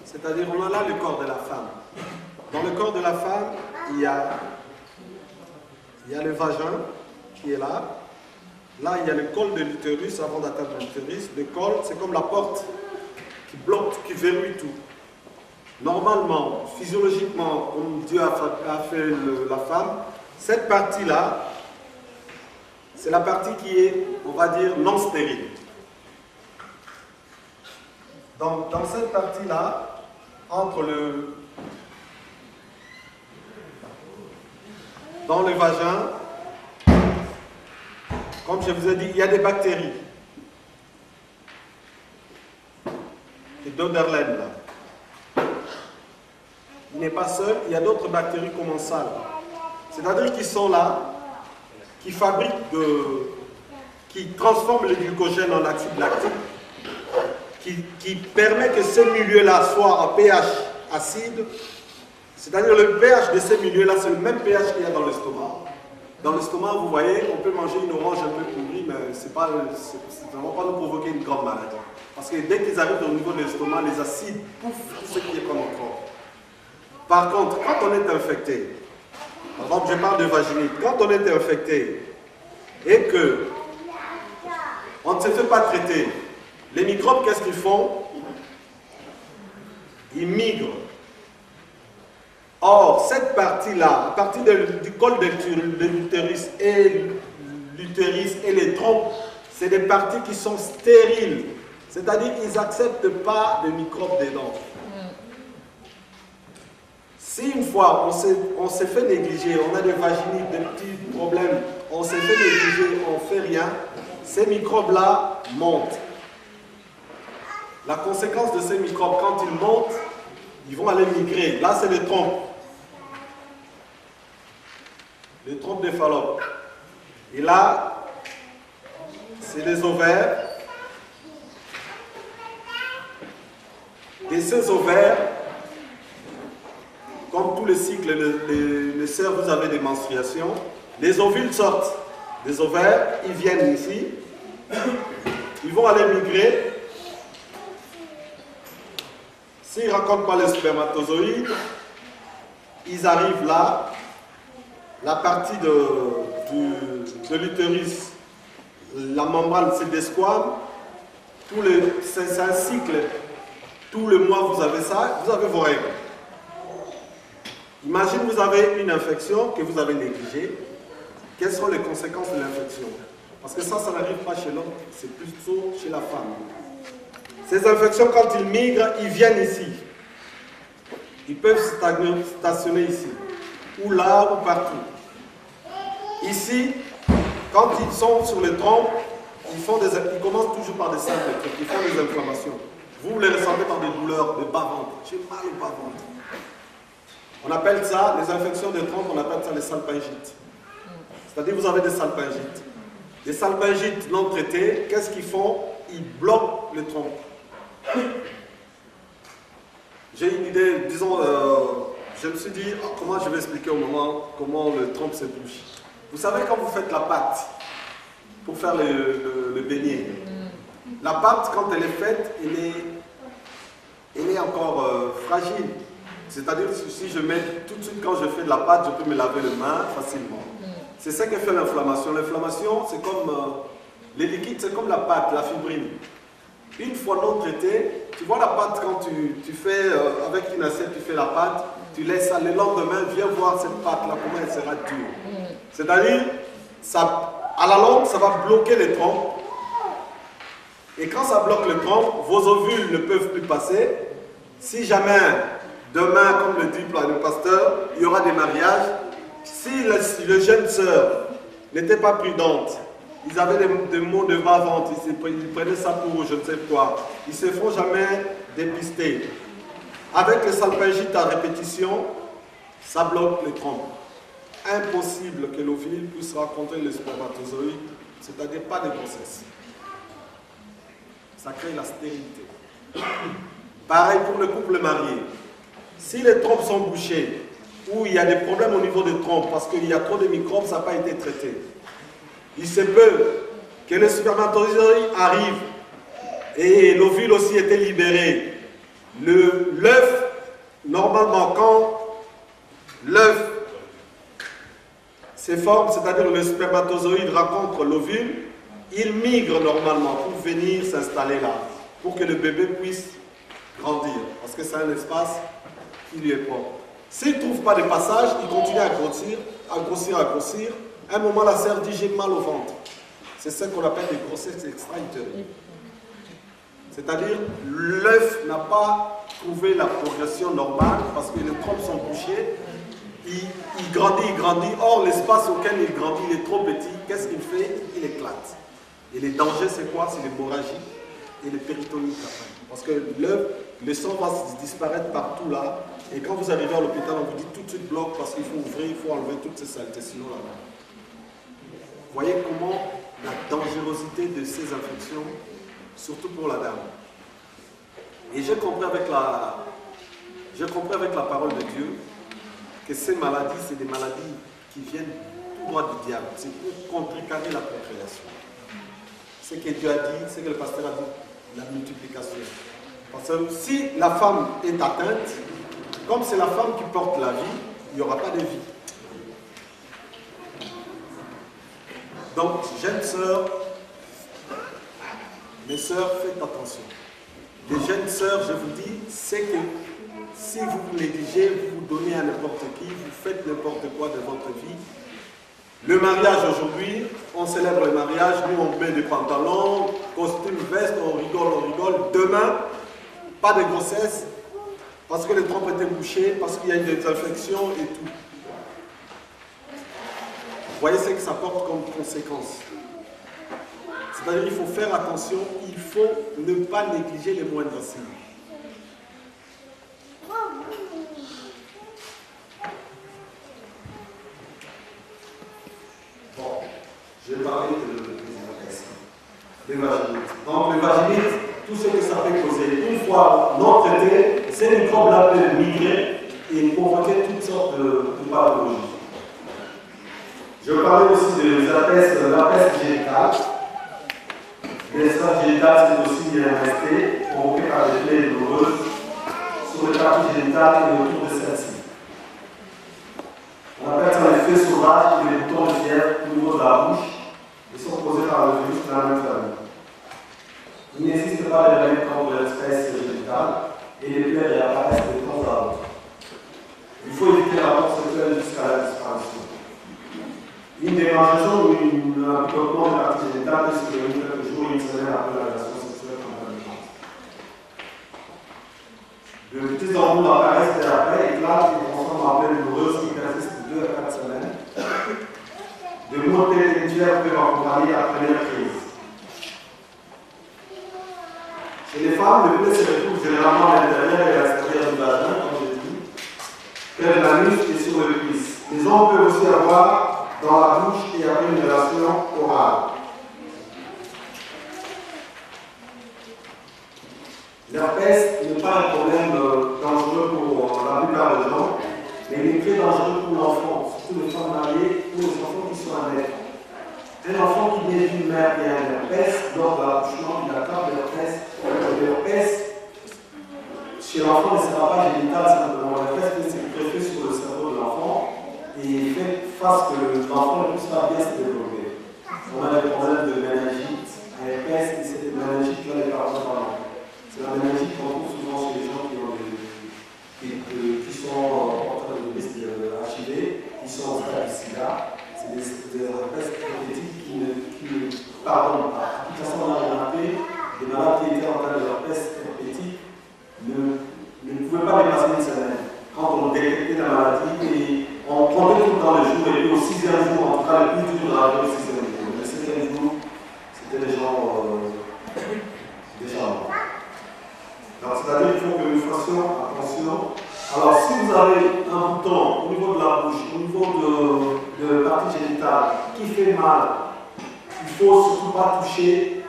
C'est-à-dire, on a là le corps de la femme. Dans le corps de la femme, il y a le vagin qui est là. Là, il y a le col de l'utérus avant d'atteindre l'utérus. Le col, c'est comme la porte qui bloque, qui verrouille tout. Normalement, physiologiquement, comme Dieu a fait la femme, cette partie-là, c'est la partie qui est, on va dire, non stérile. Donc, dans cette partie-là, dans le vagin, comme je vous ai dit, il y a des bactéries. Et d'Oderlen, là. Il n'est pas seul, il y a d'autres bactéries commensales. C'est-à-dire qu'ils sont là, qui fabriquent qui transforment le glucogène en acide lactique, qui permet que ce milieu-là soit en pH acide. C'est-à-dire le pH de ces milieux-là, c'est le même pH qu'il y a dans l'estomac. Dans l'estomac, vous voyez, on peut manger une orange un peu pourrie, mais ça ne va pas nous provoquer une grande maladie. Parce que dès qu'ils arrivent au niveau de l'estomac, les acides bouffent tout ce qui est comme encore. Par contre, quand on est infecté, par exemple, je parle de vaginite, quand on est infecté et que on ne se fait pas traiter, les microbes, qu'est-ce qu'ils font? Ils migrent. Or, cette partie-là, à partir du col de l'utérus et les trompes, c'est des parties qui sont stériles. C'est-à-dire qu'ils n'acceptent pas de microbes dedans. Si une fois on s'est fait négliger, on a des vaginites, des petits problèmes, on s'est fait négliger, on ne fait rien, ces microbes-là montent. La conséquence de ces microbes, quand ils montent, ils vont aller migrer. Là, c'est les trompes. Les trompes des Fallope. Et là, c'est les ovaires. Et ces ovaires, comme tous les cycles, les sœurs, vous avez des menstruations. Les ovules sortent des ovaires, ils viennent ici. Ils vont aller migrer. S'ils ne rencontrent pas les spermatozoïdes, ils arrivent là. La partie de l'utérus, la membrane se desquame. C'est un cycle. Tout le mois, vous avez ça, vous avez vos règles. Imagine, vous avez une infection que vous avez négligée. Quelles sont les conséquences de l'infection? Parce que ça n'arrive pas chez l'homme, c'est plutôt chez la femme. Ces infections, quand ils migrent, ils viennent ici. Ils peuvent stationner ici, ou là, ou partout. Ici, quand ils sont sur les trompes, ils commencent toujours par des simples trucs, ils font des inflammations. Vous les ressentez par des douleurs de bas-ventre. J'ai mal au bas-ventre. On appelle ça, les infections de trompes, on appelle ça les salpingites. C'est-à-dire vous avez des salpingites. Les salpingites non traités, qu'est-ce qu'ils font? Ils bloquent les trompes. J'ai une idée, disons, je me suis dit, comment je vais expliquer au moment comment le trompe se bouche. Vous savez quand vous faites la pâte pour faire le beignet, la pâte quand elle est faite, elle est encore fragile. C'est-à-dire si je mets tout de suite quand je fais de la pâte, je peux me laver les mains facilement. C'est ça que fait l'inflammation. L'inflammation, c'est comme les liquides, c'est comme la pâte, la fibrine. Une fois non traitée, tu vois la pâte quand tu fais avec une assiette, tu fais la pâte, tu laisses ça, le lendemain, viens voir cette pâte-là, comment elle sera dure. C'est-à-dire, à la longue, ça va bloquer les trompes. Et quand ça bloque les trompes, vos ovules ne peuvent plus passer. Si jamais, demain, comme le dit le pasteur, il y aura des mariages, si les jeunes sœurs n'étaient pas prudentes, ils avaient des maux de bas-ventre, ils prenaient ça pour je ne sais quoi, ils ne se font jamais dépister. Avec les salpingites à répétition, ça bloque les trompes. Impossible que l'ovule puisse rencontrer les spermatozoïdes, c'est-à-dire pas de grossesse. Ça crée la stérilité. Pareil pour le couple marié. Si les trompes sont bouchées, ou il y a des problèmes au niveau des trompes, parce qu'il y a trop de microbes, ça n'a pas été traité. Il se peut que les spermatozoïdes arrivent et l'ovule aussi était libéré. L'œuf, normalement, quand l'œuf se forme, c'est-à-dire le spermatozoïde rencontre l'ovule, il migre normalement pour venir s'installer là, pour que le bébé puisse grandir, parce que c'est un espace qui lui est propre. S'il ne trouve pas de passage, il continue à grossir, à grossir, à grossir. À un moment, la sœur dit « j'ai mal au ventre ». C'est ce qu'on appelle des grossesses extra-utérines. C'est-à-dire, l'œuf n'a pas trouvé la progression normale parce que les trompes sont bouchées. Il grandit. Or, l'espace auquel il grandit, il est trop petit. Qu'est-ce qu'il fait? Il éclate. Et les dangers, c'est quoi? C'est l'hémorragie et le péritonique après. Parce que l'œuf, le sang va disparaître partout là. Et quand vous arrivez à l'hôpital, on vous dit tout de suite bloc parce qu'il faut ouvrir, il faut enlever toutes ces saletés, sinon là-bas. Vous voyez comment la dangerosité de ces infections, surtout pour la dame. Et j'ai compris avec la parole de Dieu que ces maladies, c'est des maladies qui viennent tout droit du diable. C'est pour contrecarrer la procréation. Ce que Dieu a dit, ce que le pasteur a dit, la multiplication. Parce que si la femme est atteinte, comme c'est la femme qui porte la vie, il n'y aura pas de vie. Donc, jeunes sœurs, mes sœurs, faites attention. Les jeunes sœurs, je vous dis, c'est que si vous vous négligez, vous vous donnez à n'importe qui, vous faites n'importe quoi de votre vie. Le mariage aujourd'hui, on célèbre le mariage, nous on met des pantalons, costumes, vestes, on rigole. Demain, pas de grossesse, parce que les trompes étaient bouchées, parce qu'il y a une désinfection et tout. Vous voyez ce que ça porte comme conséquence. C'est-à-dire qu'il faut faire attention, il faut ne pas négliger les moindres signes. Bon, je vais parler de l'évaginite. Donc l'évaginite, tout ce que ça peut causer, une fois non traité, ces microbes-là peuvent migrer et provoquer toutes sortes de pathologies. Je vais parler aussi de l'herpès génital. L'herpès génital, c'est aussi un MST provoqué par des plaies douloureuses sur le partie génital et autour de celle-ci. On appelle ça les feux sauvages et les boutons de fièvre au niveau de la bouche. Ils sont causés par le virus de la même famille. Il n'existe pas de remède contre l'herpès génital et les plaies réapparaissent de temps à autre. Il faut éviter la rapport sexuelle jusqu'à la disparition. Une démangeaison ou un picotement de la partie génitale peut se dérouler quelques jours ou une semaine après la relation sexuelle concomitante. De petits embouts apparaissent dès après, éclatent et transforment en plaie douloureuse qui persiste de 2 à 4 semaines. De maux télévisuels peuvent accompagner la première crise. Chez les femmes, le plaie se retrouve généralement à l'intérieur et à l'extérieur du vagin, comme je dis, près de l'anus et sur le cuisse. Les hommes peuvent aussi avoir dans la bouche et après une relation orale. L'herpès n'est pas un problème dangereux pour la plupart des gens, mais il est très dangereux pour l'enfant, surtout les femmes mariées ou les enfants qui sont à naître. Un enfant qui naît d'une mère qui a un herpès, lors de l'accouchement, il attrape l'herpès. L'herpès, chez l'enfant, ne sera pas génital simplement. L'herpès peut se greffer sur le cerveau de l'enfant et fait face que l'enfant ne puisse pas bien se développer. On a des problèmes de méningite, un herpès, et cette méningite-là n'est pas transparente. C'est la méningite qu'on trouve souvent chez les gens qui sont en train de HIV, qui sont en stade de sida. C'est des herpès herpétiques qui ne pardonnent pas. De toute façon, on a remarqué, les malades qui étaient en train de herpès herpétique ne pouvaient pas dépasser une semaine. Quand on détectait la maladie, et on comptait tout le temps le jour, et puis au 6e jour, en tout cas, le plus dur de la vie, au 6e jour. Le 7e jour, c'était des gens morts. Donc, c'est-à-dire qu'il faut que nous fassions attention. Alors, si vous avez un bouton au niveau de la bouche, au niveau de la partie génitale qui fait mal, il ne faut surtout pas toucher,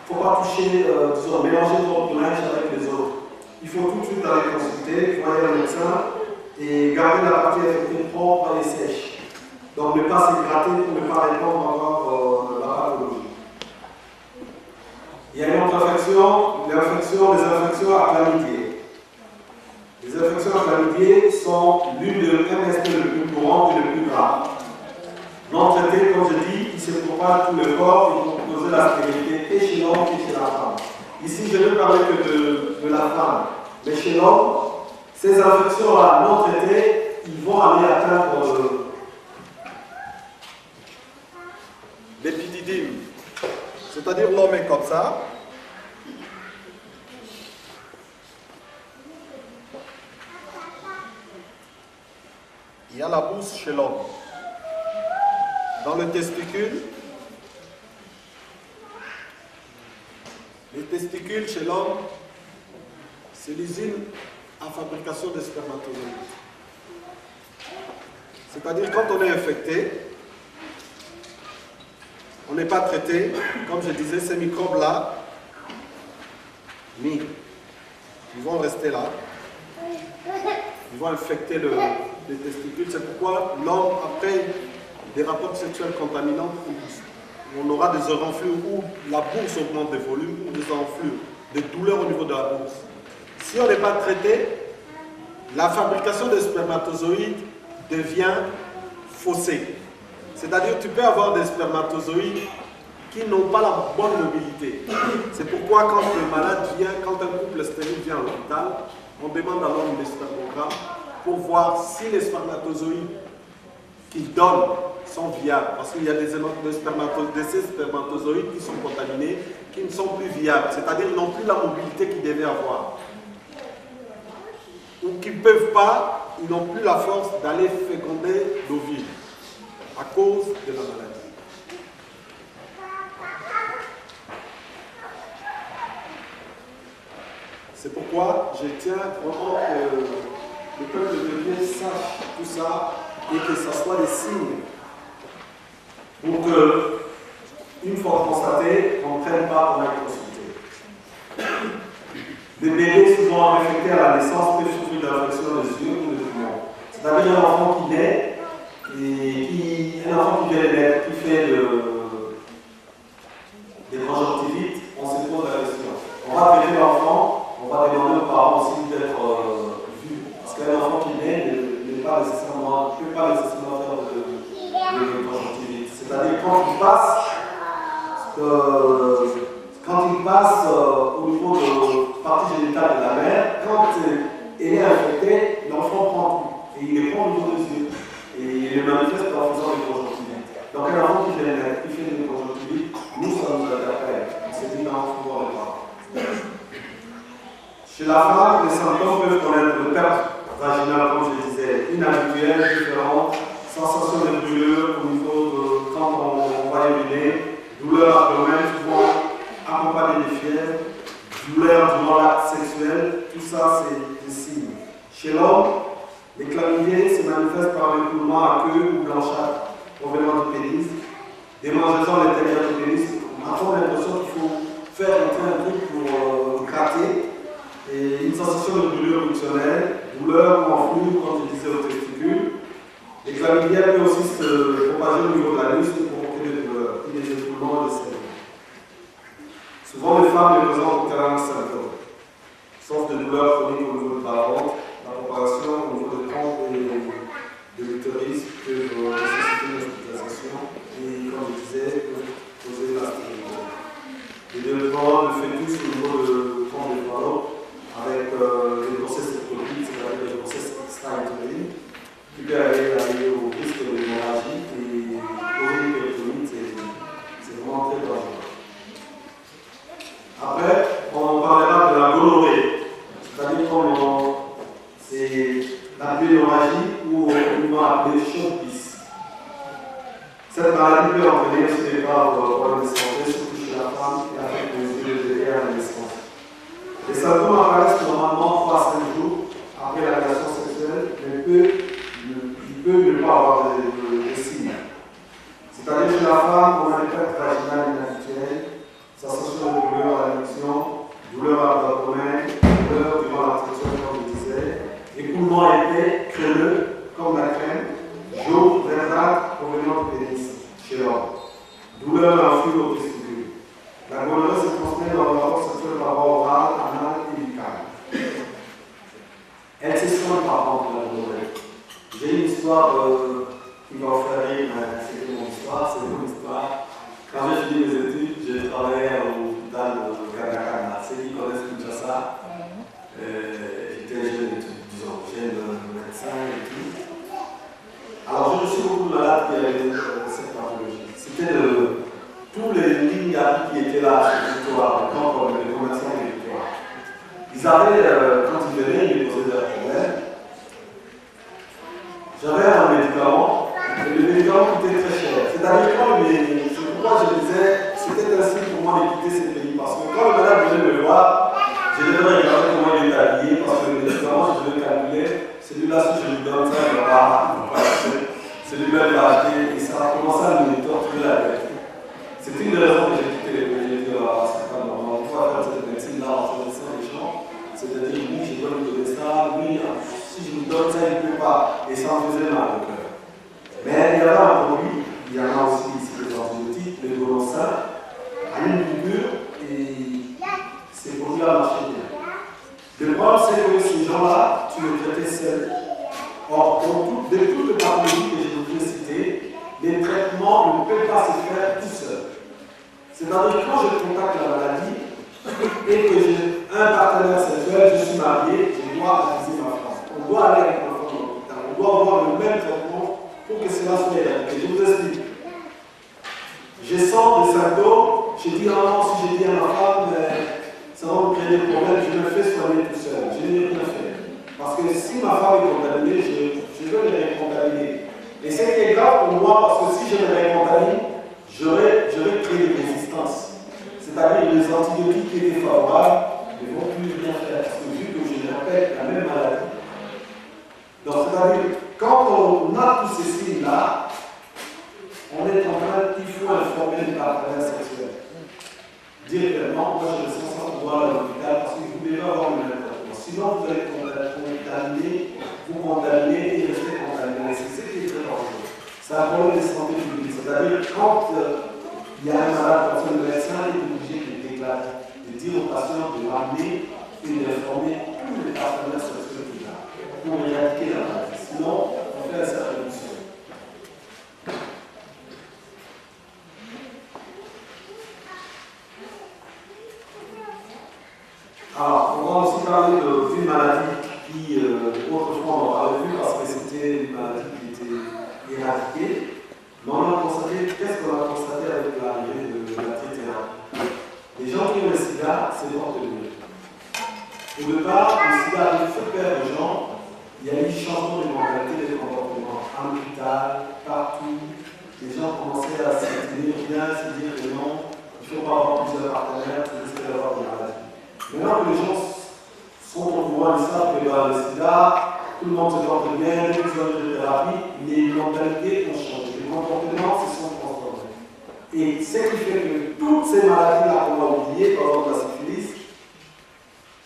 disons, mélanger votre linge avec les autres. Il faut tout de suite aller consulter, voir un médecin et garder la partie infectée propre et sèche. Donc, ne pas s'égratter pour ne pas répondre encore la pathologie. Il y a une autre infection, les infections à chlamydier. Les infections à chlamydier sont l'une des MST le plus courant et le plus grave. Non traité, comme je dis, qui se propage tout le corps et qui cause la stérilité et chez l'homme et chez la femme. Ici, je ne vais parler que de la femme. Mais chez l'homme, ces infections-là non traitées, ils vont aller atteindre l'épididyme. C'est-à-dire l'homme est comme ça. Il y a la bourse chez l'homme. Dans le testicule, les testicules chez l'homme, c'est l'usine à fabrication de spermatozoïdes. C'est-à-dire quand on est infecté, on n'est pas traité, comme je disais, ces microbes-là migrent. ils vont rester là. Ils vont infecter les testicules. C'est pourquoi l'homme, après des rapports sexuels contaminants, on aura des enflures où la bourse augmente de volume, ou des enflures, des douleurs au niveau de la bourse. Si on n'est pas traité, la fabrication des spermatozoïdes devient faussée. C'est-à-dire que tu peux avoir des spermatozoïdes qui n'ont pas la bonne mobilité. C'est pourquoi quand le malade vient, quand un couple stérile vient à l'hôpital, on demande à l'homme des spermogrammes pour voir si les spermatozoïdes qu'il donne sont viables. Parce qu'il y a des spermatozoïdes qui sont contaminés, qui ne sont plus viables. C'est-à-dire qu'ils n'ont plus la mobilité qu'ils devaient avoir. Ou qu'ils ne peuvent pas, ils n'ont plus la force d'aller féconder l'ovule à cause de la maladie. C'est pourquoi je tiens vraiment que le peuple de Dieu sache tout ça et que ce soit des signes pour que, une fois constaté, on ne prenne pas pour être consulté. Les bébés souvent affectés à la naissance peuvent souffrir d'infection des yeux ou des poumons. C'est-à-dire un enfant qui naît, un enfant qui vient de naître, qui fait des conjonctivites, on se pose la question. On va traiter l'enfant, on va demander aux parents aussi d'être vus. Parce qu'un enfant qui naît ne peut pas nécessairement faire de conjonctivite. C'est-à-dire quand il passe au niveau de partie génitale de la mère, quand elle est infectée, l'enfant prend tout. Et il les prend au niveau des yeux. Et il les manifeste en faisant des conjonctivites. Donc un enfant qui fait des conjonctivites, nous, ça nous interpelle. On s'est dit, non, il faut voir le pas. Chez la femme, les symptômes peuvent connaître de perte vaginale, comme je disais, inhabituelle, différente, sensation de brûlure au niveau de quand on va uriner, douleur abdominale, souvent accompagné de fièvre, douleur durant l'acte sexuel, tout ça c'est des signes. Chez l'homme, les chlamydiés se manifestent par un écoulement à queue ou blanchâtre provenant du pénis, des mangeaisons à l'intérieur du pénis. On a l'impression qu'il faut faire un truc pour gratter, et une sensation de brûlure fonctionnelle, douleur ou enflure, comme je disais, aux testicules. Les chlamydiens peuvent aussi se propager au niveau de la nuque pour provoquer des douleurs, et des écoulements de cerveau. Souvent, les femmes ne présentent aucun symptôme, sauf des douleurs chroniques au niveau de la ventre, la propagation au niveau des trompes et de l'utérus peut nécessiter une hospitalisation et, comme je disais, peut causer la stérilité. Les développements de fœtus au niveau de trompe de Fallot avec les grossesses ectopiques, c'est-à-dire les grossesses extra-utérines, qui peut aller au risque de l'hémorragie et au c'est vraiment très dangereux. Après, on parlera de la gonorrhée, c'est-à-dire c'est la biologie ou communément appelée chaude-pisse. Cette maladie peut entraîner aussi des graves problèmes de santé, surtout chez la femme et avec les yeux de bébé à la naissance. Les symptômes apparaissent normalement 3 à 5 jours après la relation sexuelle, mais il peut ne pas avoir de signes. C'est-à-dire chez la femme, on a des pertes vaginales inhabituelles, sensation de douleur à l'érection, douleur à l'abdomen, douleur durant la traction, comme je disais, écoulement épais, crémeux, comme la crème, jaune, verdâtre, provenant du pénis, chez l'homme. Douleur à flux au testicule. La gonorrhée se transmet dans le rapport sexuel par voie orale, anal et buccale. Elle se soigne par contre, la gonorrhée. J'ai une histoire qui va vous faire rire, mais c'est mon histoire, c'est mon histoire. Quand j'ai fini mes études, j'ai travaillé à l'hôpital de Kanakana. Ceux qui connaissent Kinshasa, j'étais jeune, disons, jeune médecin et tout. Alors je me suis beaucoup malade qui avait cette pathologie. C'était tous les lignes qui étaient là sur le territoire, comme les commerçants du territoire. Ils avaient, quand ils venaient, ils posaient des problèmes. J'avais un médicament, et le médicament coûtait très cher. C'est-à-dire c'est pourquoi je disais, c'était un signe pour moi de quitter ce pays. Parce que quand le malade venait me voir, je devais regarder comment il est habillé, parce que le médicament, je devais calculer, celui-là, si je lui donne ça, il ne va pas acheter. Celui-là, il va acheter, et ça a commencé à me torturer la tête. C'était une des raisons que j'ai quitté les pays. J'ai dit, c'est pas normal, on va faire cette médecine-là, en train de les gens, c'est-à-dire et ça me faisait mal au cœur. Mais il y avait un produit, il y en a aussi ici des antibiotiques, le Dolonsin, à une piqûre, et ces produits-là marchaient bien. Le problème, c'est que ces gens-là, tu les traitais seuls. Or, de toutes les pathologies que je vous ai citées, les traitements ne peuvent pas se faire tout seuls. C'est-à-dire que quand je contacte la maladie et que j'ai un partenaire sexuel, je suis marié, je dois aviser ma femme. On doit aller avec ma femme à l'hôpital. On doit avoir le même traitement pour que cela soit éradiqué. Je vous explique. Je sens des symptômes, je dis ah non, si je dis à ma femme, ça va me créer des problèmes, je me fais soigner tout seul. Je n'ai rien fait. Parce que si ma femme est contaminée, je veux les récontaminer. Et c'est qui est grave pour moi, parce que si je les récontamine, je vais créer des résistances. C'est-à-dire les antibiotiques qui étaient favorables ne vont plus rien faire. Parce que vu que je répète la même maladie. Donc c'est-à-dire, quand on a tous ces signes-là, on est en train, il faut informer les partenaires sexuels. Dire clairement, moi je me sens sans pouvoir à l'hôpital parce que vous devez avoir le même traitement. Sinon vous allez contaminer, vous condamner et rester contaminé. C'est ce qui est très dangereux. C'est un problème de santé publique. C'est-à-dire quand il y a un malade, parce que le médecin est obligé de déclarer, de dire aux patients de ramener et d'informer tous les partenaires sexuels qu'il a pour éradiquer la maladie. Sinon, on fait un certain mission. Alors, on va aussi parler d'une maladie qui, autrefois, on en avait vu parce que c'était une maladie qui était éradiquée. Mais on a constaté, qu'est-ce qu'on a constaté avec l'arrivée de la trithérapie? Les gens qui ont le sida, c'est portent mieux. Au départ, le sida avait fait peur aux gens. Il y a eu changement de mentalité et de comportement. À l'hôpital, partout, les gens commençaient à se tenir bien, se dire que non, il ne faut pas avoir plusieurs partenaires, c'est risquer d'avoir des maladies. Maintenant que les gens sont au courant, ils savent que le sida, tout le monde se porte bien, les besoins de thérapie, les mentalités ont changé, les comportements se sont transformés. Et ce qui fait que toutes ces maladies-là qu'on a oubliées, par exemple la syphilis,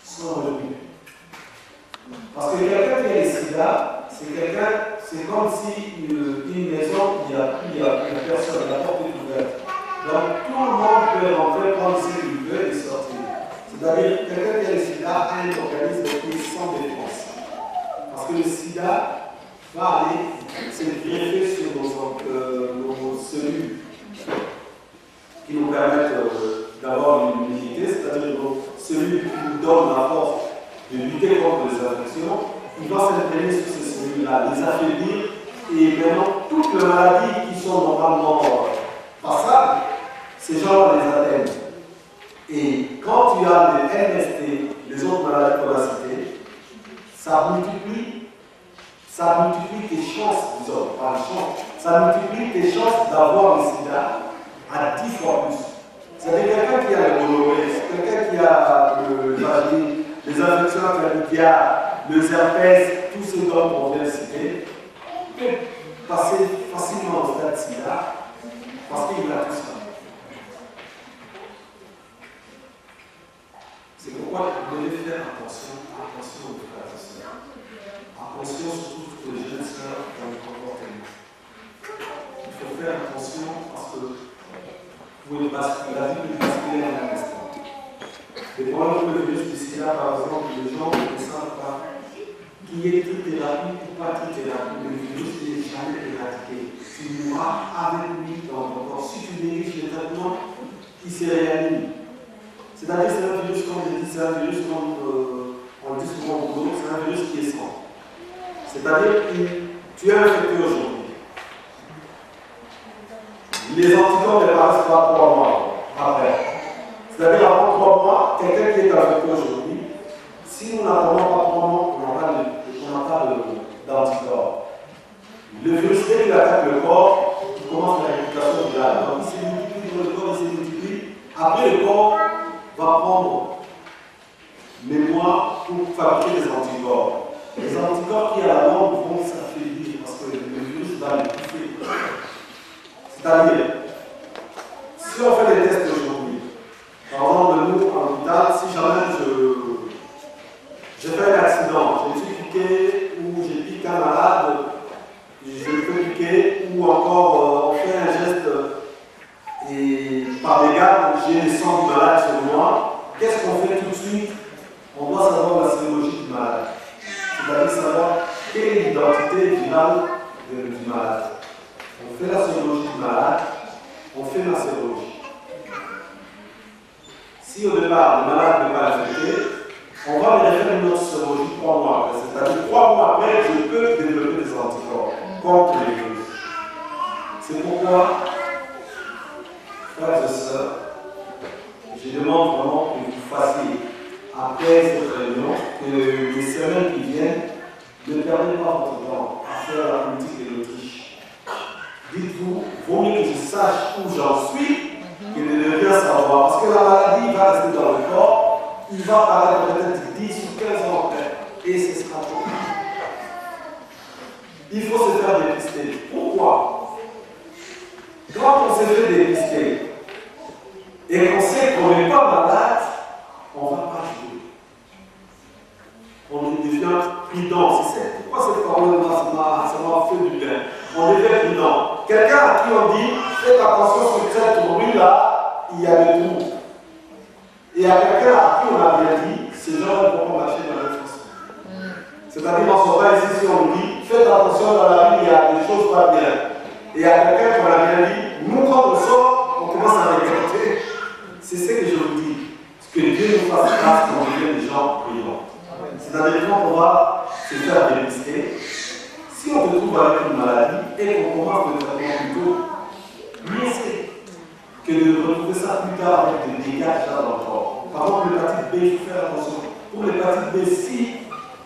sont revenues. Parce que quelqu'un qui a le sida, c'est comme si une maison, il n'y a personne, la porte est ouverte. Donc tout le monde peut rentrer, prendre ce qu'il veut et sortir. C'est-à-dire que quelqu'un qui a le sida a un organisme qui est sans défense. Parce que le sida va aller se greffer sur nos cellules qui nous permettent d'avoir une immunité, c'est-à-dire nos cellules qui nous donnent la force de lutter contre les infections. Il va s'imprégner sur ces cellules-là, les affaiblir, et maintenant toutes les maladies qui sont normalement passables, ces gens-là les atteignent. Et quand tu as les MST, les autres maladies qu'on a citées, ça multiplie tes chances, disons, pas les chances, ça multiplie tes chances d'avoir le sida à 10 fois plus. C'est-à-dire quelqu'un qui a le gonorrhée, quelqu'un qui a le vagin, les infections chlamydia, le herpès, tous ces dons qu'on vient de citer, peut passer facilement au stade sida parce qu'il a tout ça. C'est pourquoi vous devez faire attention aux frères et sœurs. Attention surtout aux jeunes sœurs dans le comportement. Il faut faire attention parce que la vie peut basculer dans l'instant. Les problèmes de virus du sida, par exemple, les gens ne savent pas qui est trithérapie ou pas trithérapie. Le virus n'est jamais éradiqué. Tu mourras avec lui dans ton corps. Si tu diriges le traitement, il se réanime. C'est-à-dire que c'est un virus, comme je dis, c'est un virus, comme on le dit souvent au boulot, c'est un virus qui est sans. C'est-à-dire que tu es infecté aujourd'hui. Les anticorps n'apparaissent pas 3 mois après. C'est-à-dire avant 3 mois, quelqu'un qui est infecté aujourd'hui, si nous n'attendons pas 3 mois, on n'a pas d'anticorps. Le virus, dès qu'il attaque le corps, il commence la réplication virale. Donc il se multiplie dans le corps, il se multiplie. Après le corps va prendre mémoire pour fabriquer des anticorps. Les anticorps qui à la longue vont s'affaiblir parce que le virus va les bouffer. C'est-à-dire, si on fait des tests aujourd'hui, par exemple nous en l'hôpital, si jamais je fais un accident, je suis piqué ou j'ai piqué un malade j'ai des sangs malades sur moi, qu'est-ce qu'on fait tout de suite? On doit savoir la sérologie du malade. C'est-à-dire savoir quelle est l'identité virale du malade. On fait la sérologie du malade, on fait la sérologie. Si au départ le malade n'est pas infecté, on va lui faire une autre sérologie 3 mois après. C'est-à-dire 3 mois après, je peux développer des anticorps contre les virus. C'est pourquoi, frères et sœurs, je demande vraiment que vous fassiez, après cette réunion, que les semaines qui viennent, ne perdez pas votre temps à faire la politique de l'Autriche. Dites-vous, vaut mieux que je sache où j'en suis que de ne rien savoir. Parce que la maladie va rester dans le corps, il va apparaître peut-être 10 ou 15 ans après, et ce sera tout. Il faut se faire dépister. Pourquoi? Quand on se fait dépister et qu'on sait qu'on n'est pas malade, on ne va pas jouer. On devient prudent. C'est pourquoi cette parole-là, ça m'a fait du bien. On devient prudent. Quelqu'un à qui on dit, faites attention sur cette rue-là, il y a de tout. Et à quelqu'un à qui on a bien dit, ces gens ne vont pas marcher de la même façon. C'est-à-dire, on se va ici, si on dit, faites attention dans la rue, il y a des choses pas bien. Et à quelqu'un qu'on a bien dit, nous, quand on sort, on commence à regretter. C'est ce que je vous dis. Que Dieu nous fasse grâce qu'on devienne des gens brillants. C'est-à-dire quand on va se faire dépister, si on se trouve avec une maladie et qu'on commence le traitement plus tôt, mieux c'est que de retrouver ça plus tard avec des dégâts déjà dans le corps. Par exemple, l'hépatite B, il faut faire attention. Pour l'hépatite B, si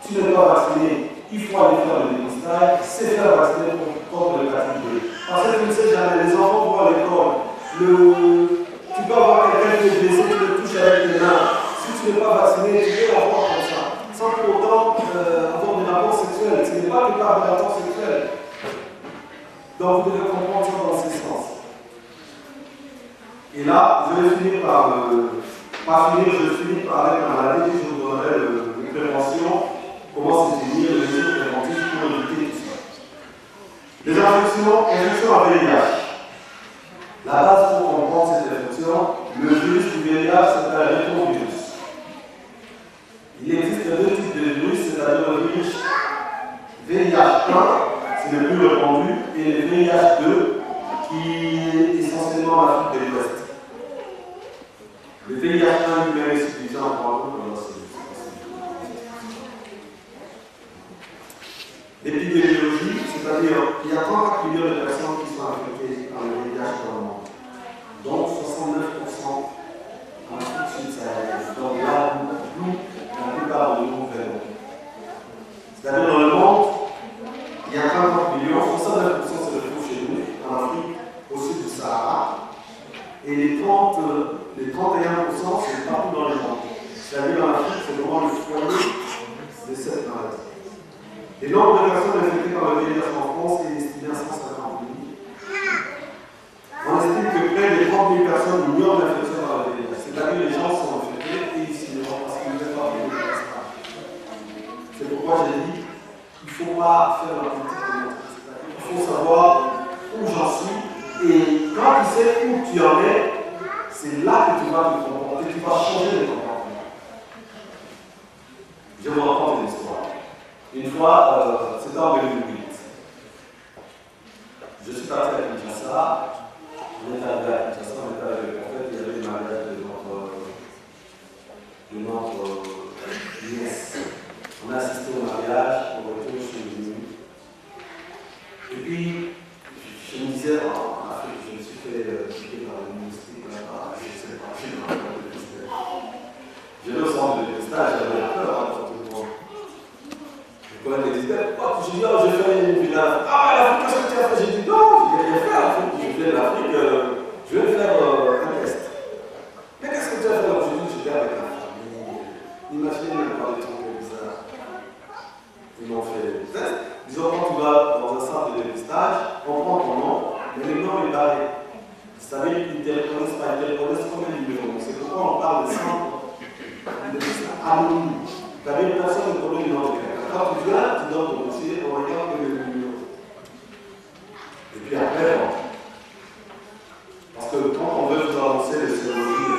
tu n'es pas vacciné, il faut aller faire le dépistage, c'est faire vacciner contre l'hépatite B. Parce que tu ne sais jamais, les enfants vont à l'école. Tu peux avoir quelqu'un qui est blessé, tu le touches avec les mains. Si tu n'es pas vacciné, tu peux l'avoir comme ça. Sans pour autant avoir des rapports sexuels. Ce n'est pas que par des rapports sexuels. Donc vous devez comprendre ça dans ce sens. Et là, je vais finir par avec la maladie, je vous donnerai une prévention, comment se tenir, les mesures préventives pour éviter tout ça. Les infections à VIH. La base pour comprendre cette infection, le virus du VIH, c'est un rétrovirus. Il existe 2 types de virus, c'est-à-dire le virus VIH1, c'est le plus répandu, et le VIH2, qui est essentiellement l'Afrique de l'Ouest. Le VIH1 lui-même est suffisant pour un peu comme ça. L'épidémiologie, c'est-à-dire qu'il y a 34 millions de personnes qui sont infectées par le VIH dans le monde, donc 69% en Afrique subsaharienne. Donc là, nous, la plupart de nous venons. C'est-à-dire dans le monde, il y a 34 millions, 69% se retrouvent chez nous, en Afrique, au sud du Sahara, et les 31%, c'est partout dans le monde. C'est-à-dire en Afrique, c'est vraiment le foyer de cette maladie. Le nombre de personnes infectées par le VIH en France est estimé à 150 000. On estime que près de 30 000 personnes ignorent l'infection par le VIH. C'est-à-dire que les gens sont infectés et ils s'ignorent parce qu'ils ne veulent pas faire le dépistage. C'est pourquoi j'ai dit qu'il ne faut pas faire la politique de l'autre. Il faut savoir où j'en suis et quand tu sais où tu en es, c'est là que tu vas te comporter, tu vas changer de comportement. Je vais vous raconter une histoire. Une fois, c'était en 2008. Je suis parti à Kinshasa. On est arrivé à Kinshasa, on est arrivé en fait, il y avait le mariage de notre nièce. On a assisté au mariage, au retour, je suis venu. Et puis, je me disais, en Afrique, je me suis fait piquer par le moustique là-bas, je ne sais pas, je ne sais pas de dépistage. J'allais au centre de dépistage, j'avais peur. Quand elle me disait, je dis, oh, je fais une village. Ah, l'Afrique, qu'est-ce que tu as fait? J'ai dit, non, je n'ai rien fait en fait. Je viens de l'Afrique, je vais faire un test. Mais qu'est-ce que tu as fait? Je dis, j'étais avec la famille. Imaginez même pas des trucs bizarres. Ils m'ont fait des tests. Disons, quand tu vas dans un centre de dépistage, on prend ton nom, mais le nom est barré. Vous savez, ils ne te reconnaissent pas, ils te reconnaissent comme un numéro. C'est pourquoi on parle de centre de dépistage anonyme. Tu avais une personne qui connaît le nom de quelqu'un. Quand tu viens, tu donnes ton dossier, on regarde le numéro. Et puis après, parce que quand on veut vous annoncer les sérologies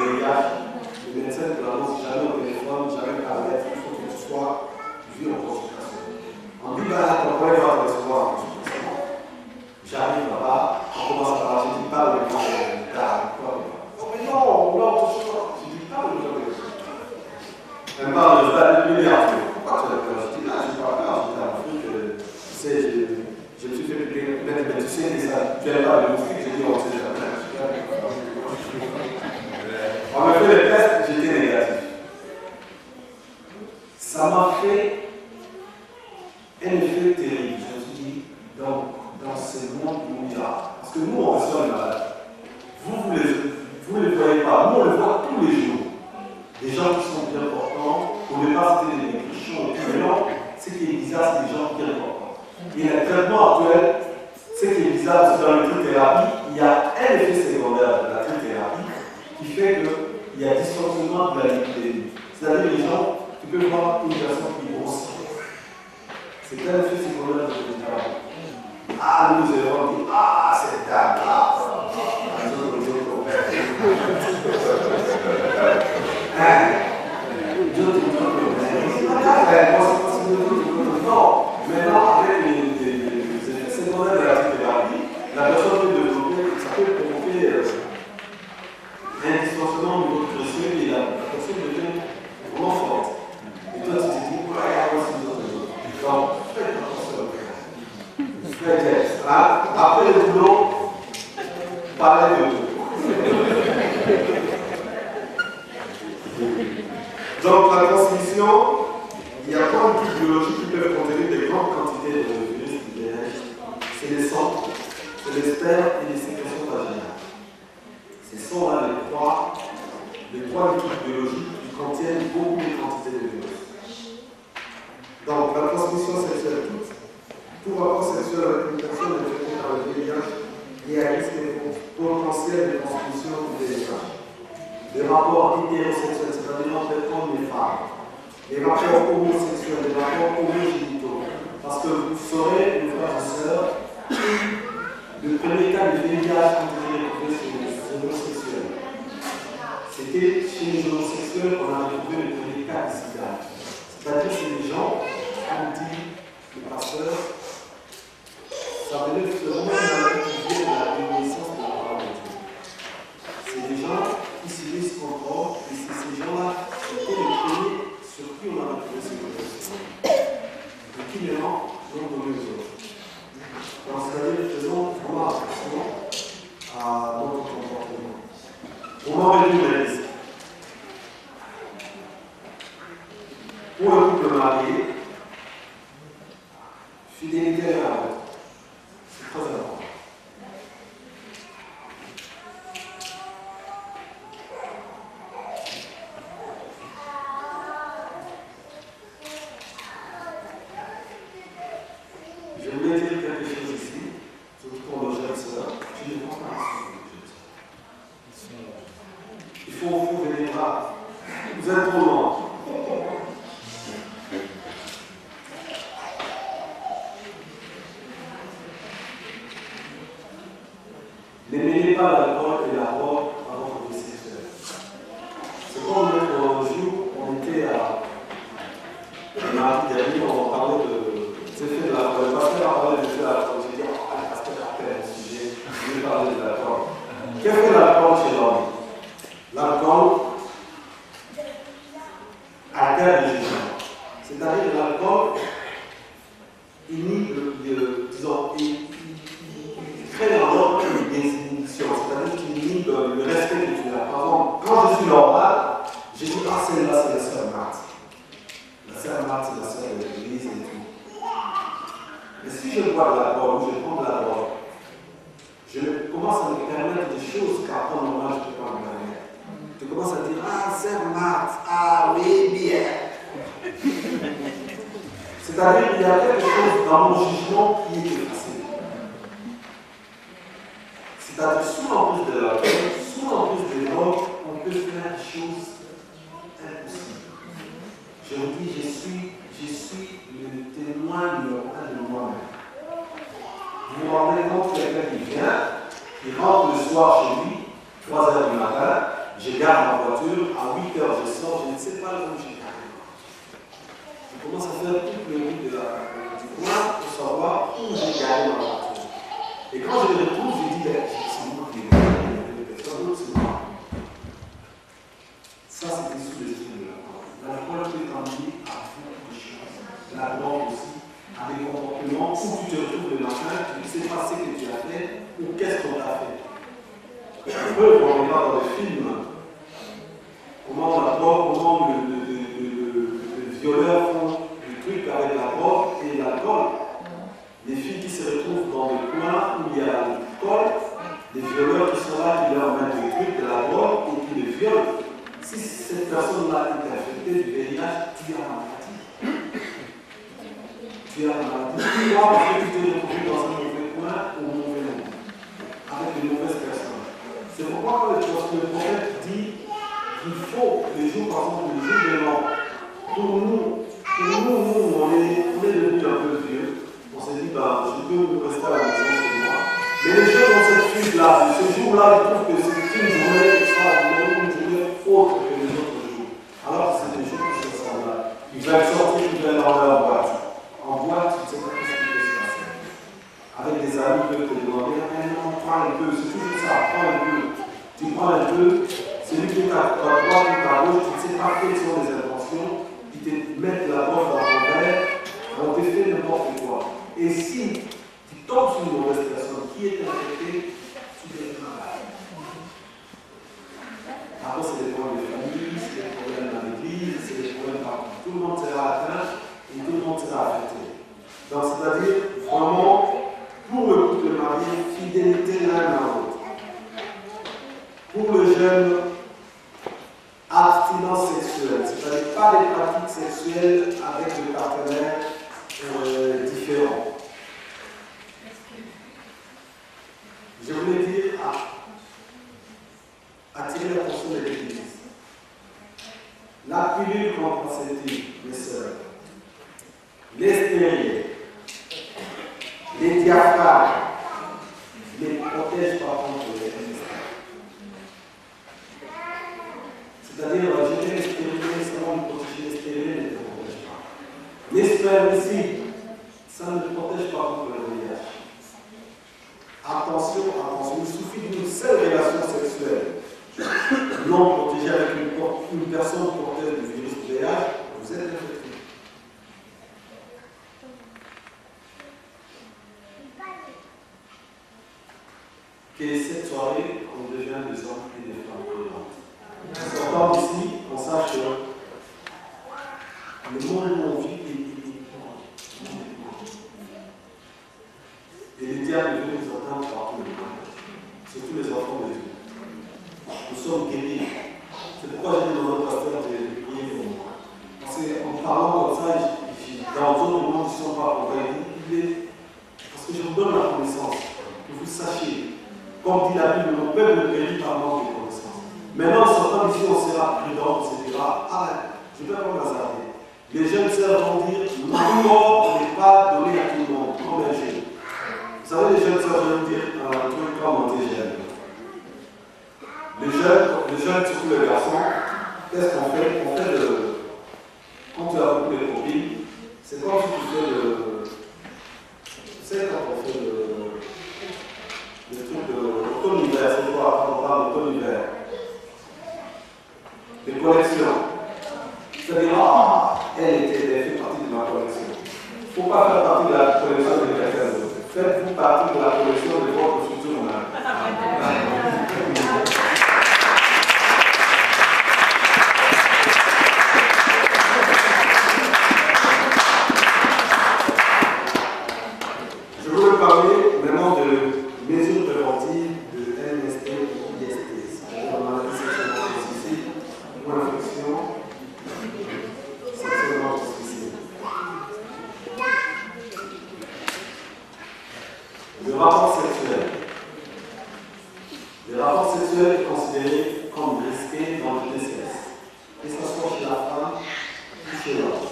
traitement actuel, ce qui est bizarre, c'est que dans la trithérapie, il y a un effet secondaire de la trithérapie qui fait qu'il y a dysfonctionnement de la lipidémie. C'est-à-dire les gens, tu peux voir une personne qui grossit. C'est un effet secondaire de la trithérapie. Ah, nous avons dit, ah, cette dame-là. Non, maintenant avec les secondaires de la trithérapie, la personne peut développer, ça peut provoquer un dysfonctionnement au niveau précieux et la personne devient vraiment forte. Et toi tu te dis, voilà, moi c'est une autre. Donc, faites attention. Faites après le boulot, parlez de tout. Donc la transmission, il y a plein de types biologiques qui peuvent contenir des grandes quantités de virus qui viennent. C'est les sangs, c'est les spermes et les sécrétions vaginales. Ce sont là les trois types biologiques qui contiennent beaucoup de quantités de virus. Donc la transmission sexuelle, tout rapport sexuel avec une personne infectée par le VIH et à risque potentiel de transmission du VIH. Les rapports hétérosexuels, c'est-à-dire entre hommes et femmes. Les rapports homosexuels, les rapports homogénitaux. Parce que vous saurez, mes frères et sœurs, le premier cas de VIH quand vous avez retrouvé chez les homosexuels. C'était chez les homosexuels qu'on a retrouvé le premier cas de sida. C'est-à-dire que c'est des gens, comme dit le pasteur, ça venait vraiment dans la vie de la réminiscence de la parole de Dieu. C'est des gens qui se laissent comprendre, et c'est ces gens-là qui étaient les premiers sur qui on a retrouvé ces choses. Et qui maintenant l'ont donné aux autres. Donc, c'est-à-dire, faisons vraiment attention à notre comportement. Comment réduire les risques? Pour le couple marié, fidélité à l'autre. C'est très important. Je voulais dire quelque chose ici, surtout pour nos jeunes sœurs. Je ne pense pas que il faut venir là. Vous êtes trop loin. Ne mêlez pas l'alcool et la drogue à votre vie sexuelle. C'est comme l'autre jour, on était à mardi dernier, on parlait des effets de l'alcool. Le pasteur a parlé des effets de l'alcool. J'ai dit, oh, le pasteur a fait un sujet, je vais parler de l'alcool. Qu'est-ce que l'alcool chez l'homme? L'alcool altère le jugement. C'est-à-dire que l'alcool il crée dans l'homme une désinhibition, c'est-à-dire qu'il inhibe le respect que tu as. Par exemple, quand je suis normal, je dis, ah, celle-là, c'est la sœur Marthe. La sœur Marthe, c'est la sœur de l'église et tout. Mais si je bois de l'alcool ou je prends de la drogue, je commence à me permettre des choses qu'à normal, je ne peux pas me permettre. Tu commences à dire, ah, sœur Marthe, ah oui, bien. C'est-à-dire qu'il y a quelque chose dans mon jugement qui est effacé. C'est-à-dire, sous l'emprise de la paix, sous l'emprise de l'ordre, on peut faire des choses impossibles. Je vous dis, je suis le témoin numéro 1 de moi-même. Vous vous rendez compte qu'il y a quelqu'un qui vient, qui rentre le soir chez lui, 3 h du matin, je garde ma voiture, à 8 h je sors, je ne sais pas où j'ai garé. Je commence à faire tout le bruit du coin pour savoir où j'ai garé ma voiture. Et quand je le retrouve, je dis, c'est moi qui l'ai garé, personne d'autre, c'est moi. Ça, c'est des sous-esprits de l'alcool. L'alcool peut t'emmener à beaucoup de choses. La drogue aussi, à des comportements où tu te retrouves le matin, tu ne sais pas ce que tu as fait ou qu'est-ce qu'on t'a fait. Un peu, quand on regarde dans les films, comment la drogue, comment le violeur font des trucs avec la drogue et l'alcool. Les filles qui se retrouvent dans des coins où il y a l'alcool, des violeurs qui sont là, qui leur mettent des trucs, de la drogue et qui les violent. Si cette personne-là est infectée du VIH, tu as la maladie. Tu as la maladie. Pourquoi? Parce que tu t'es retrouvé dans pourquoi parce que le prophète dit qu'il faut les jours, par exemple, les jours de l'an, pour nous, on est devenus un peu vieux. On s'est dit, je peux rester à la maison chez moi. Mais les gens dans cette suite-là, ce jour-là, ils trouvent que c'est une journée extraordinaire, une journée autre que les autres jours. Alors que c'est des jours qui se semblables. Ils veulent sortir, ils veulent dans leur boîte. En boîte, tu sais pas ce qui peut se passer. Avec des amis, ils peuvent te demander, non, prends un peu, c'est toujours ça, prends un peu. Tu prends un peu, celui qui est à droite ou à gauche, tu ne sais pas quelles sont les intentions, ils te mettent la broche dans ton verre, on te fait n'importe quoi. Et si tu tombes sur une mauvaise personne qui est infectée, tu deviens malade. Après, c'est des problèmes de famille, c'est des problèmes dans l'église, c'est des problèmes partout. Tout le monde sera atteint et tout le monde sera affecté. Donc, c'est-à-dire, vraiment, pour le couple marié, fidélité l'un à l'autre. Pour le jeune, abstinence sexuelle, c'est-à-dire pas des pratiques sexuelles avec des partenaires différents. Je voulais dire attirer l'attention de l'Église. La pilule contraceptive, mes sœurs, les stériles, les diaphragmes, les protègent par contre les MST. C'est-à-dire, jeter les stériles, ça va protéger les stériles, ne protège pas. Les spermicides, ça ne protège pas contre le VIH. Attention, il suffit d'une seule relation sexuelle non protégée avec une personne porteuse du virus VIH, vous êtes infecté. Que cette soirée, on devient des hommes et des femmes brûlantes. En sortant d'ici, on sache que le monde où on vit et les diables veulent nous entendre partout le monde, surtout les enfants de Dieu. Nous sommes guéris. C'est pourquoi j'ai dit dans notre pasteur de prier pour moi. Parce qu'en parlant comme ça, dans d'autres mondes, ils ne sont pas convaincus. Parce que je vous donne la connaissance, que vous sachiez. Comme dit la Bible, le peuple périt par manque de connaissance. Maintenant, en sortant d'ici, on sera prudent, on se dira, je vais pas m'hasarder. Les jeunes sœurs vont dire, ma mort n'est pas donnée à tout le monde, comme un jeune. Vous savez, les jeunes sœurs vont dire un truc comme on jeune. Les jeunes, surtout les garçons, qu'est-ce qu'on fait? On fait quand tu as beaucoup de copines, c'est comme si tu fais tu sais, quand on fait le truc de l'automne-hiver, c'est quoi? Quand on parle d'automne-hiver. Des collections. C'est-à-dire, elle fait partie de ma collection. Il ne faut pas faire partie de la collection de quelqu'un d'autre. Faites-vous partie de la collection de votre futur mari. Je voulais parler vraiment de mesures préventives de MST et IST, c'est-à-dire maladie sexuellement transmissible ou infection sexuellement transmissible. Le rapport sexuel. Les rapports sexuels considérés comme risqués dans le DCS, que ce soit chez la femme ou chez l'homme.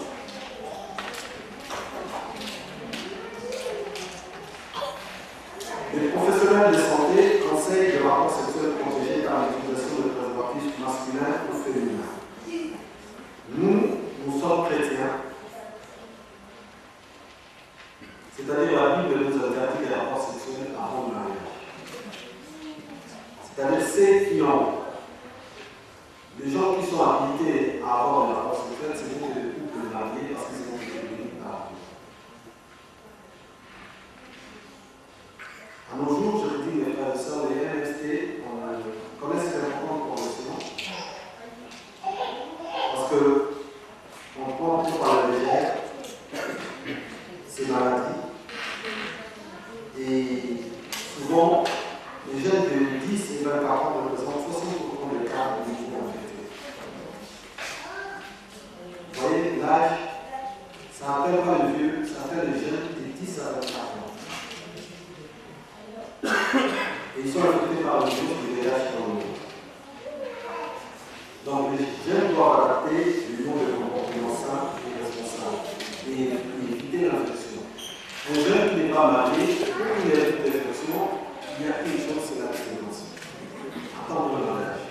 Les professionnels de santé conseillent les rapports sexuels protégés par l'utilisation de préservatifs masculins ou féminins. Nous sommes chrétiens. C'est-à-dire la Bible nous interdit les rapports sexuels avant le mariage. C'est-à-dire ceux qui ont, les gens qui sont habilités à avoir des rapports sexuels, c'est pour les couples mariés parce qu'ils ont été bénis par Dieu. À nos jours, je vous dis, mes frères et sœurs, les MST, on connaît cette importante convention parce qu'on prend tout par la légère ces maladies. Et souvent, les jeunes de 10 et 24 ans représentent 60% des cas de niveau infectés. Vous voyez, l'âge, ça n'appelle pas les vieux, ça appelle les jeunes de 10 à 24 ans. Et ils sont infectés par le virus du VIH dans le monde. Donc les jeunes doivent adapter le nom de comportement sain et responsable et éviter l'infection. Un jeune qui n'est pas marié, pour qu'il ait toute l'infection, il y a une chose, c'est l'abstinence. Attendre le mariage.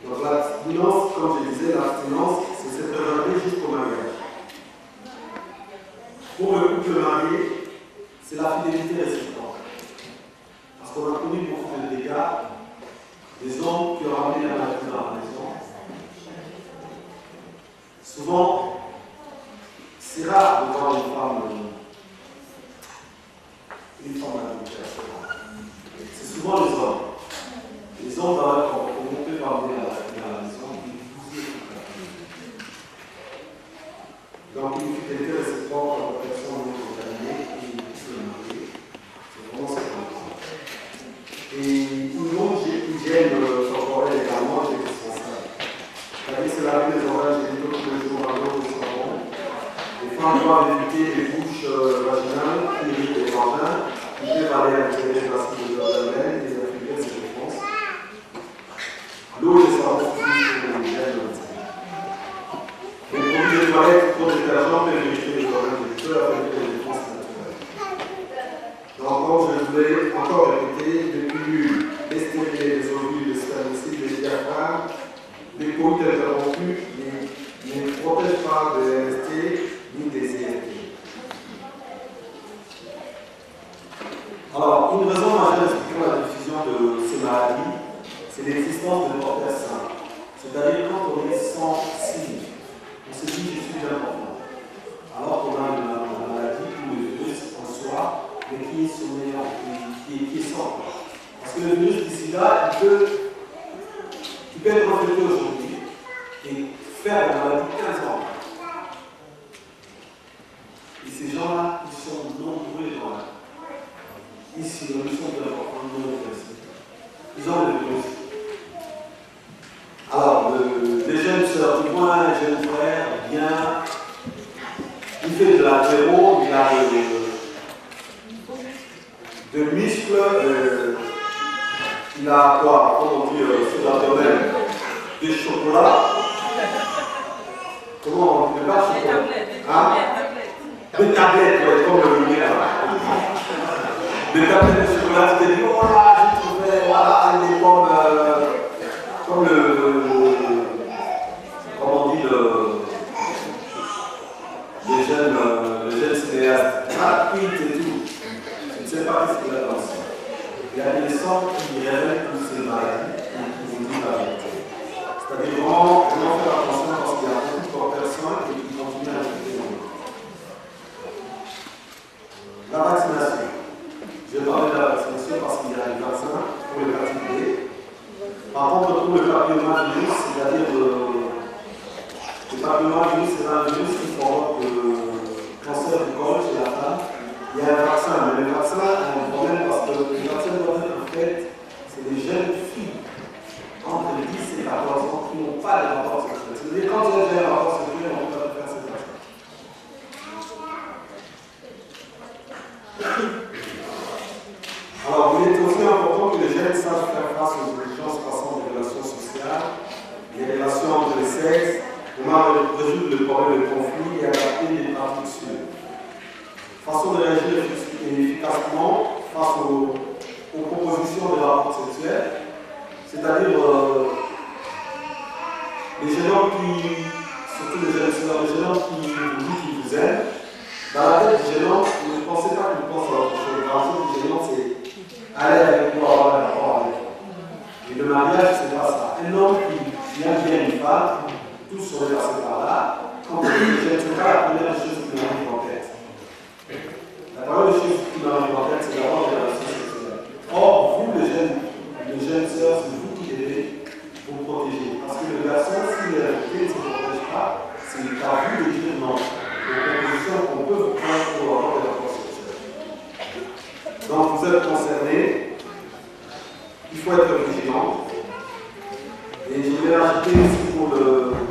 Donc l'abstinence, comme je disais, l'abstinence, c'est se préserver jusqu'au mariage. Pour le couple marié, c'est la fidélité réciproque. Parce qu'on a connu beaucoup de dégâts, des hommes qui ont ramené la maladie dans la maison. Souvent, c'est rare de voir une femme adultère. C'est souvent les hommes. Les hommes, quand on peut ramener la maladie dans la maison, ils bousillent toute la famille. Donc, une fidélité réciproque quand la personne est contaminée et se marier, c'est vraiment ce qu'on prend. Et une autre hygiène corporelle également est indispensable. C'est-à-dire, c'est laver les oreilles génitaux tous les jours à l'eau et savon. Les femmes doivent éviter les bouches vaginales qui irritent les vagins, qui peuvent aller altérer l'acide de l'haleine et affaiblir ses défenses. L'eau et le savon suffisent pour l'hygiène intime. Les produits de toilette pour détergents peuvent éviter les problèmes de feu, affaiblir les défenses naturelles. Donc, comme je voulais encore répéter, les pilules, les stérilés, les ovules, les spermicides, les diaphragmes, les coïts interrompus ne protègent pas des MST ni des IST. Alors, une raison majeure expliquant la diffusion de ces maladies, c'est l'existence de porteurs sains. C'est-à-dire, quand on est sans signe, on se dit je suis important. Alors qu'on a une maladie ou le virus en soi, mais qui est sommeillant, qui est sans. Parce que le virus d'ici là, il peut être infecté aujourd'hui et faire la maladie 15 ans. Et ces gens-là, ils sont nombreux dans la vie. Ici, ils sont de l'important, ils ont le virus. Alors, les jeunes sœurs, du moins, un jeune frère, vient, il fait de l'apéro, il a de muscles, il a quoi, comment on dit, sur l'abdomen, des chocolats. Comment on dit, pas chocolat? Hein? Des tablettes, ouais, comme le lumière. Des tablettes de chocolat, tu te dis, oh là, j'ai trouvé, voilà, il est comme comment on dit, les jeunes cinéastes, Brad Pitt et tout. Je ne sais pas ce qu'il a dans ça. Il y a des centres qui révèlent toutes ces maladies et qui vous disent la vérité. C'est-à-dire vraiment faire attention parce qu'il y a beaucoup de personnes et qui continuent à ajouter dans le La vaccination. Je vais parler de la vaccination parce qu'il y a des vaccins pour l'hépatite B. Par contre, pour le papillomavirus, c'est-à-dire le papillomavirus, c'est un virus qui provoque le cancer du col chez la femme. Il y a un vaccin, mais le vaccin a un problème parce que les vaccins doivent être faits, c'est des jeunes filles entre 10 et 14 ans qui n'ont pas de rapport sexuel. C'est-à-dire quand vous avez un rapport sexuel, on ne peut pas faire ces vaccins. Alors, il est aussi important que les jeunes sachent faire face aux exigences passant des relations sociales, les relations entre les sexes, comment résoudre le problème de conflit et adapter les pratiques sûres. Façon de réagir efficacement face aux propositions de rapports sexuels, c'est-à-dire les jeunes hommes surtout les jeunes hommes qui vous disent qu'ils vous aiment, dans la tête du jeune homme, ne pensez pas qu'il pense à autre chose. La chose du jeune homme, c'est aller avec moi, avoir un rapport avec moi. Et le mariage, c'est pas ça. Un homme qui aime bien une femme, tous sont passés par là, quand on dit j'aime, c'est pas la première chose qui m'arrive en tête. La première chose qui m'arrive en tête, c'est d'avoir des relations sexuelles. Or, vous, les jeunes sœurs, c'est vous qui devez vous protéger. Parce que le garçon, s'il est réputé, ne se protège pas, c'est à vous de dire non. Les propositions qu'on peut vous prendre pour avoir des rapports sexuels. Donc, vous êtes concernés, il faut être vigilant. Et je vais ajouter aussi pour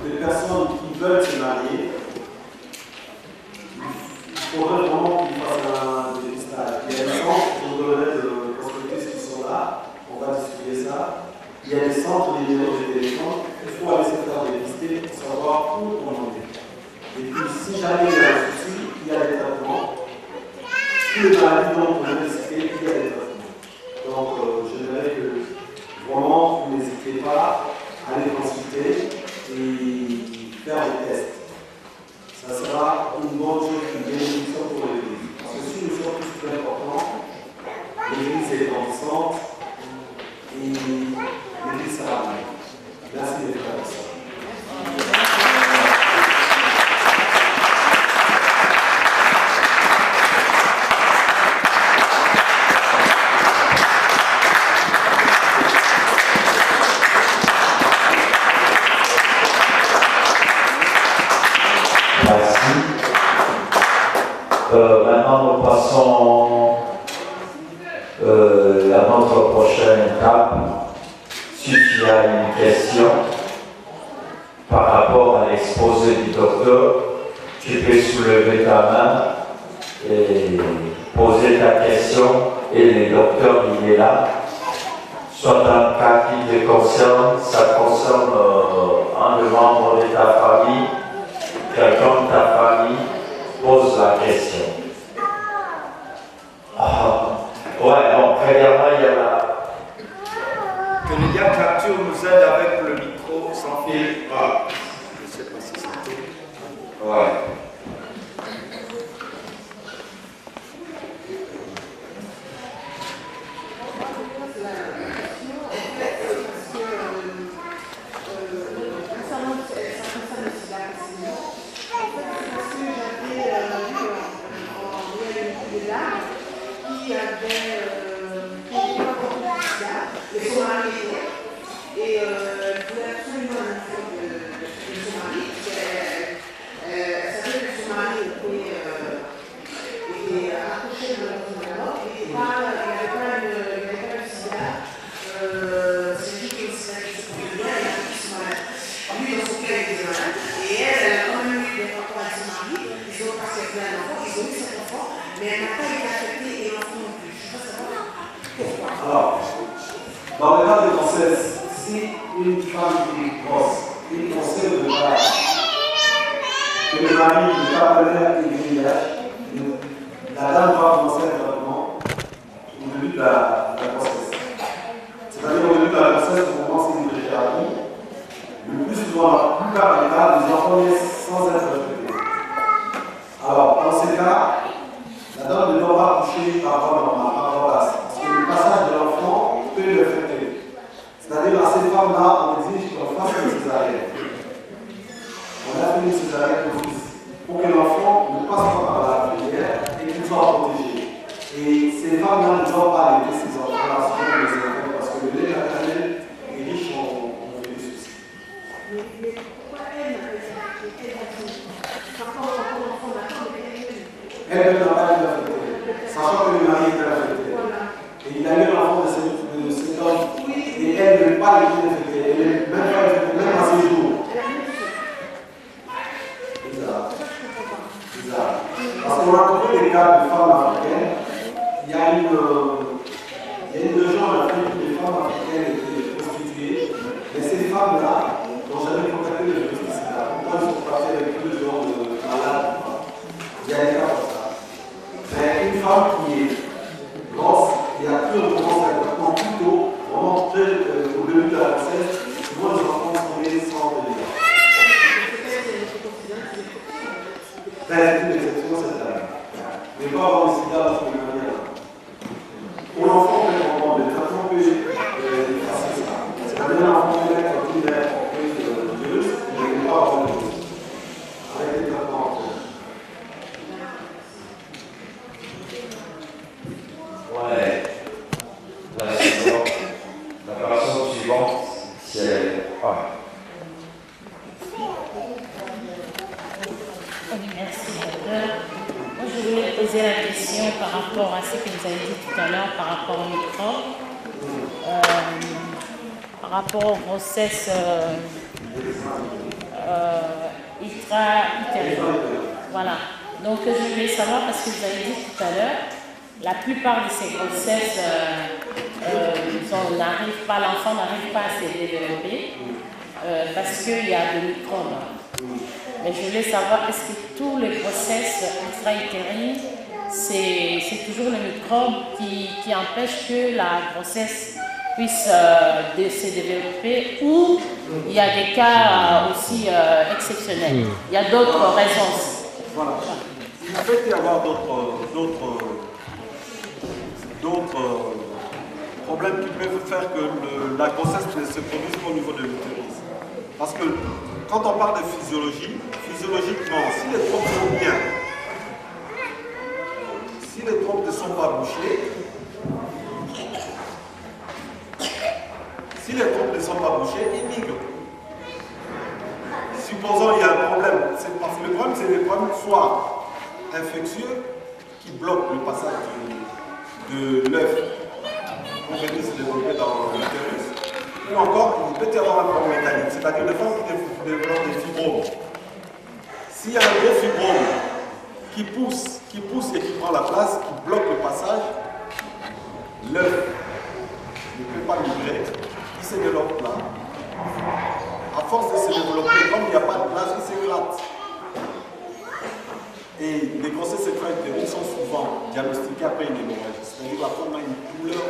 les personnes qui veulent se marier, il faudrait vraiment qu'ils fassent un dépistage. Il y a des centres, je vous donnerai de prospectus qui sont là, on va discuter ça. Il y a des centres des numéros de téléphone, il faut aller se faire dépister pour savoir où on en est. Et puis, si jamais il y a un souci, il y a des traitements. Tous les maladies dont on a cité, il y a des traitements. Donc, je dirais que vraiment, vous n'hésitez pas à aller consulter et faire des tests. Ça sera une bonne chose, une bénédiction pour l'Église. Parce que si nous sommes tous plus importants, l'Église est grandissante et l'Église sera bien. Merci les frères et sœurs. Maintenant, nous passons à notre prochaine étape. Si tu as une question par rapport à l'exposé du docteur, tu peux soulever ta main et poser ta question et le docteur il est là. Soit un cas qui te concerne, ça concerne un membre de ta famille, quelqu'un de ta famille, pose la question. Ouais, bon, premièrement, il y a la... Que le gars capture nous aide avec le micro sans fil. Ah, je ne sais pas si c'est tout. Ouais. Alors, dans le cas de grossesse, si une femme qui est grosse, il conseille de pas que le mari n'est pas plein et VIH, la dame va commencer un traitement au début de la grossesse. C'est-à-dire au début de la grossesse, on commence une thérapie. Le plus souvent, la plupart des cas, les enfants naissent sans être traités. Alors, dans ces cas, la dame ne doit pas coucher par voie normale, par voie basse. Parce que le passage de l'enfant peut le affecter. C'est-à-dire, à ces femmes-là, on exige qu'on fasse une césarienne. On a fait une césarienne pour que l'enfant ne passe pas par la filière et qu'il soit protégé. Et ces femmes-là ne doivent pas laisser ces enfants-là sur les enfants parce que le lait maternel est riche en des soucis. Mais pourquoi elle n'a pas été Elle n'a pas été affectée, sachant que le mari était affecté. Et il a eu l'enfant de cet homme. Et elle n'a pas été affectée. Elle n'est même pas affectée, même à ses jours. Bizarre. Bizarre. Parce qu'on a trouvé des cas de femmes africaines. Il y a une légende en Afrique où les femmes africaines étaient prostituées. Mais ces femmes-là n'ont jamais contacté le justice. Pourquoi ils sont passés avec deux genres de malades? Il y a des cas comme ça. Mais une femme qui est grosse et a pu recommencer un traitement plus tôt, vraiment au début de la grossesse, souvent les enfants sont nés sans délire. C'est une exception, cette dame. Mais pas avoir le sida parce que le manière. Pour l'enfant, le traitement peut effacer ça. C'est-à-dire l'enfant peut être un peu virus, mais il ne peut pas avoir le virus. Avec les traitements. Ouais. La personne suivante, c'est... Ah. Merci, docteur. Moi, je voulais poser la question par rapport à ce que vous avez dit tout à l'heure, par rapport au microbe, par rapport aux grossesses intra-utérines. Voilà. Donc, je voulais savoir, parce que vous avez dit tout à l'heure, la plupart de ces grossesses l'enfant n'arrive pas à se développer parce qu'il y a des microbes. Mais je voulais savoir, est-ce que tous les process extra-utérins, c'est toujours les microbes qui empêchent que la grossesse puisse se développer, ou il y a des cas aussi exceptionnels. Il y a d'autres raisons aussi. Voilà. Il peut y avoir d'autres problèmes qui peuvent faire que la grossesse ne se produise pas au niveau de l'utérus. Parce que quand on parle de physiologie, physiologiquement, si les trompes sont bien, si les trompes ne sont pas bouchées, ils migrent. Supposons qu'il y a un problème, parce que le problème, c'est des problèmes soit infectieux qui bloquent le passage de l'œuf pour venir se développer dans l'utérus, ou encore il peut y avoir un problème mécanique, c'est-à-dire des femmes qui développent des fibromes. S'il y a un gros fibrome qui pousse et qui prend la place, qui bloque le passage, l'œuf ne peut pas migrer, il se développe là. À force de se développer, comme il n'y a pas de place, il s'éclate. Et les grossesses extra-utérines sont souvent diagnostiquées après une hémorragie. C'est-à-dire la femme a une douleur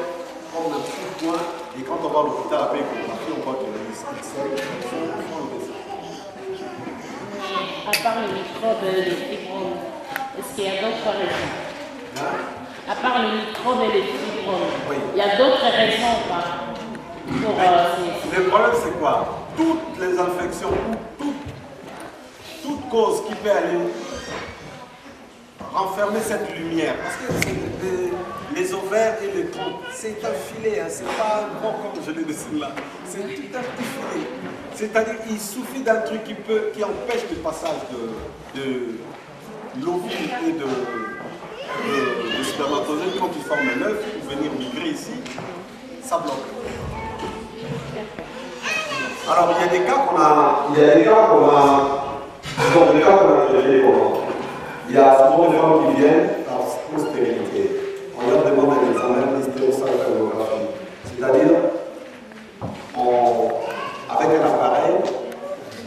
comme un petit point, et quand on va à l'hôpital après échographie, on voit que les cells sont enlevés. À part le microbe et les fibromes, est-ce qu'il y a d'autres raisons? À part le microbe et les fibromes, il y a d'autres raisons ou pas? Le problème, c'est quoi? Toutes les infections, toute cause qui peut aller renfermer cette lumière, parce que les ovaires et les trompes, c'est un filet, hein, c'est pas bon comme je le dessine là, c'est tout un petit filet. C'est-à-dire qu'il suffit d'un truc qui empêche le passage de l'ovule et de spermatozoïde quand ils forment l'œuf pour venir migrer ici, ça bloque. Alors il y a des cas qu'on a traités comment? Il y a souvent des femmes qui viennent pour stérilité. On leur demande un examen d'hystérosalpingographie. C'est-à-dire, avec un appareil,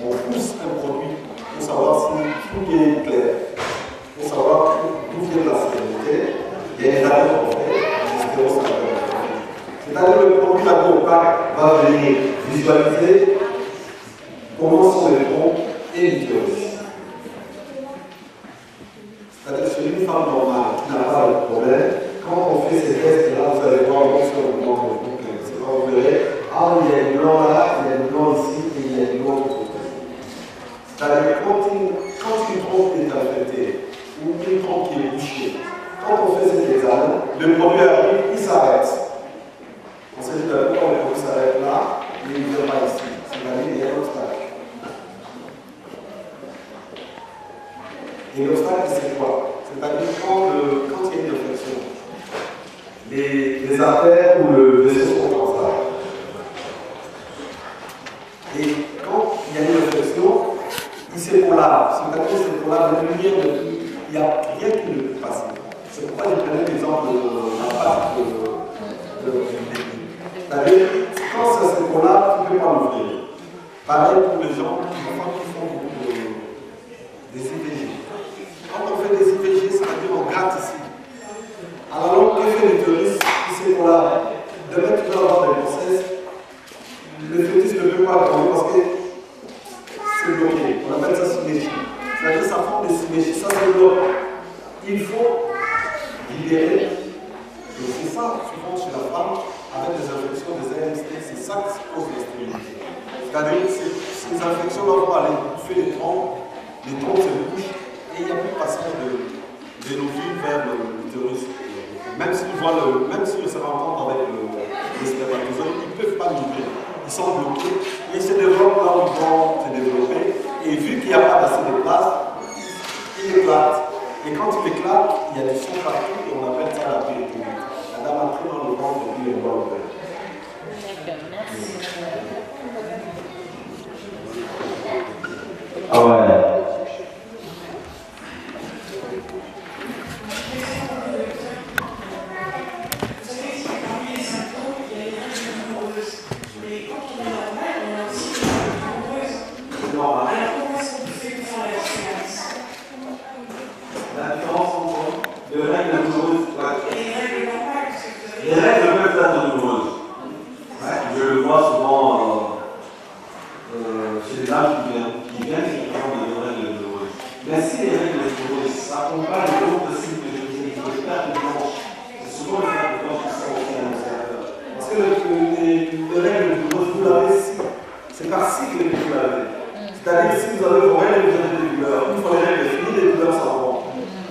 on pousse un produit pour savoir si tout est clair, pour savoir d'où vient la stérilité. Il y a des analyses qu'on fait, l'hystérosalpingographie. C'est-à-dire le produit laboratoire va venir visualiser comment sont les trompes et l'utérus. C'est-à-dire que une femme normale qui n'a pas de problème, quand on fait ces tests-là, vous allez voir sur le moment de c'est quand vous verrez, ah, il y a du blanc là, il y a du blanc ici, et il y a du blanc de l'autre côté. C'est-à-dire que quand une trompe est infectée, ou une trompe qui est bouchée, quand on fait cet examen, le produit arrive, il s'arrête. On s'est dit pourquoi le produit s'arrête là, et il ne vient pas ici. C'est-à-dire qu'il y a un obstacle. Et l'obstacle, c'est quoi? C'est-à-dire quand il y a une infection, les artères ou le vaisseau sont comme ça. Et quand il y a une infection, il s'épolare. C'est-à-dire qu'il s'épolare, la lumière, il n'y a rien qui ne peut passer. C'est pourquoi j'ai pris l'exemple de la pâte de c'est-à-dire, quand ça s'épolare, tu ne peux pas l'ouvrir. Pareil pour les gens qui font beaucoup des IVG. Quand on fait des IVG, c'est-à-dire on gratte ici. À la longue, l'effet l'utérus, c'est pour la de mettre tout avoir des grossesses, le fœtus ne peut pas grandir parce que c'est bloqué. On appelle ça symétrie. C'est-à-dire que ça forme des symétries, ça se bloque. Il faut libérer. Et c'est ça, souvent chez la femme, avec des infections des AMST, c'est ça qui cause la stérilité. C'est-à-dire que ces infections-là vont aller bouffer les trompes se bouchent. Et il n'y a plus de passage de l'ovule vers l'utérus. Même s'ils se rencontrent avec les spermatozoïdes, ils ne peuvent pas migrer. Ils sont bloqués et ils se développent là où ils vont se développer. Et vu qu'il n'y a pas assez de place, il éclate. Et quand il éclate, il y a du sang partout et on appelle ça la péritonite. La dame a pris dans le ventre et puis elle doit l'ouvrir. D'accord, merci. Ah ouais. normal. Alors comment est-ce qu'on fait pour faire la différence? La différence entre les règles douloureuses. Et les règles normales, parce que vous avez... Les règles peuvent être douloureuses. Je le vois souvent chez les dames qui viennent qui ont des règles douloureuses. Mais si les règles douloureuses s'accompagnent d'autres signes que je vous ai dit, de perte blanche, c'est souvent les pertes blanches qui sont aussi annonciateurs. Parce que les règles douloureuses, vous l'avez si. C'est par cycle que vous l'avez. C'est-à-dire, si vous avez vos règles, vous avez des douleurs. Une fois les règles finies, les douleurs s'en vont.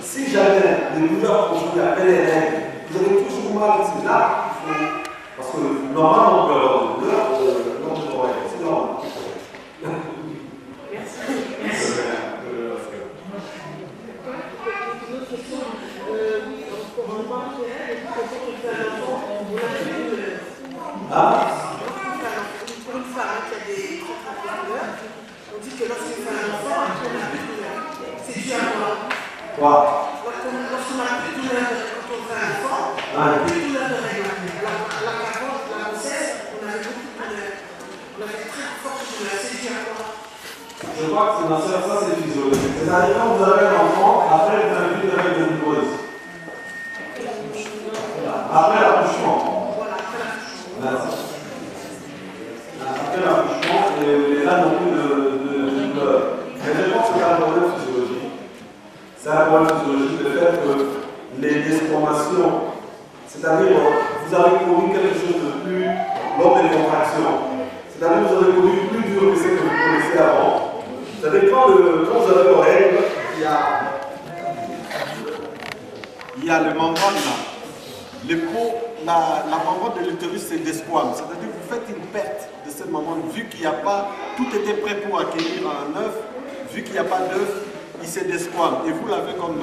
Si jamais les douleurs continuent après les règles, vous avez toujours mal, c'est là qu'il faut. Parce que normalement, on peut avoir des douleurs lors de vos règles. C'est normal. Merci. Ah? Pour une femme qui a des douleurs, on dit que lorsqu'on fait un enfant, on n'a plus de douleur. C'est dû à quoi? Quoi? Lorsqu'on n'a plus de douleur quand on fait un enfant, on n'a plus de douleur de règle. Alors qu'avant la grossesse, on avait beaucoup de douleur. On avait très forte douleur. C'est dû à quoi? Je crois que c'est ma soeur, ça c'est physiologique. C'est-à-dire quand vous avez un enfant, après vous avez plus de règles douloureuses. Après l'accouchement. Voilà, après l'accouchement. Merci. Après l'accouchement, les dames n'ont plus de douleur. Mais je pense que c'est un problème physiologique. C'est un problème physiologique, le fait que les déformations, c'est-à-dire vous avez connu quelque chose de plus lors des contractions. C'est-à-dire que vous avez connu plus dur que ce que vous connaissez avant. C'est-à-dire quand vous avez vos règles, il y a le membrane là. La membrane de l'utérus c'est desquame. C'est-à-dire que vous faites une perte de cette membrane, vu qu'il n'y a pas, tout était prêt pour accueillir un œuf, vu qu'il n'y a pas d'œuf, il se desquame. Et vous l'avez comme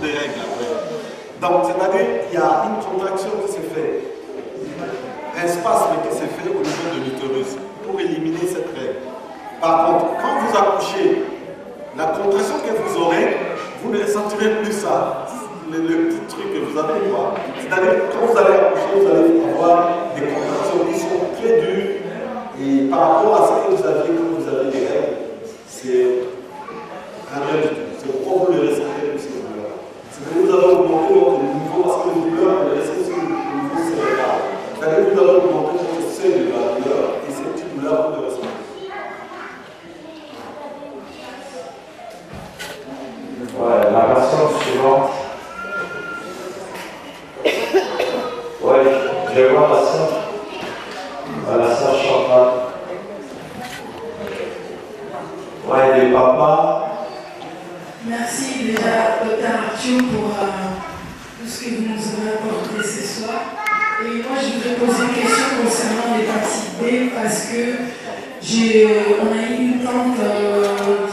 des règles après. Donc c'est-à-dire qu'il y a une contraction qui s'est faite, un spasme qui s'est fait au niveau de l'utérus pour éliminer cette règle. Par contre, quand vous accouchez, la contraction que vous aurez, vous ne ressentirez plus ça. Le petit truc que vous avez, quoi. C'est-à-dire que quand vous allez accoucher, vous allez avoir des contractions qui sont très dures. Et par rapport à ce que vous aviez quand vous avez des règles, c'est un rien du tout. C'est pourquoi vous le ressentez plus que vous. C'est que vous avez augmenté votre niveau parce que le douleur, vous le ressentez sur le niveau cérébral. C'est-à-dire que vous avez augmenté votre seuil de la douleur et ces petites douleurs, vous le ressentez. Ouais, la patiente suivante. Ouais, je vais voir la sœur. La sœur Chantal. Ouais, les papas. Merci déjà, Dr. Arthur, pour tout ce que vous nous avez apporté ce soir. Et moi, je voudrais poser une question concernant l'hépatite B parce que on a eu une tante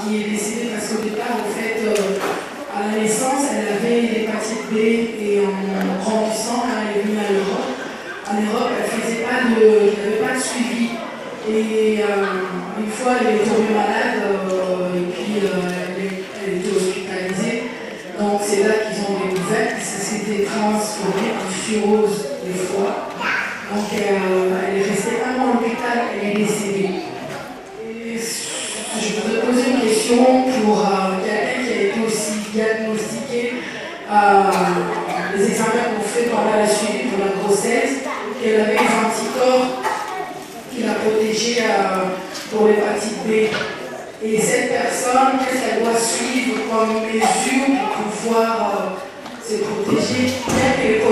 qui est décédée parce qu'au départ, en fait, à la naissance, elle avait l'hépatite B et en grandissant, quand elle est venue à l'Europe, elle n'avait pas de suivi. Et une fois, elle est tombée malade et puis elle était hospitalisée. Donc c'est là qu'ils ont découvert que ça s'était transformé en cirrhose des foie. Donc elle est restée un mois à l'hôpital et elle est décédée. Et je voudrais poser une question pour quelqu'un qui a été aussi diagnostiqué les examens qu'on fait pendant la suivi pour la grossesse, qu'elle avait des anticorps qui l'a protégée pour l'hépatite B. Et cette personne, qu'est-ce qu'elle doit suivre comme mesure pour pouvoir se protéger, bien qu'elle est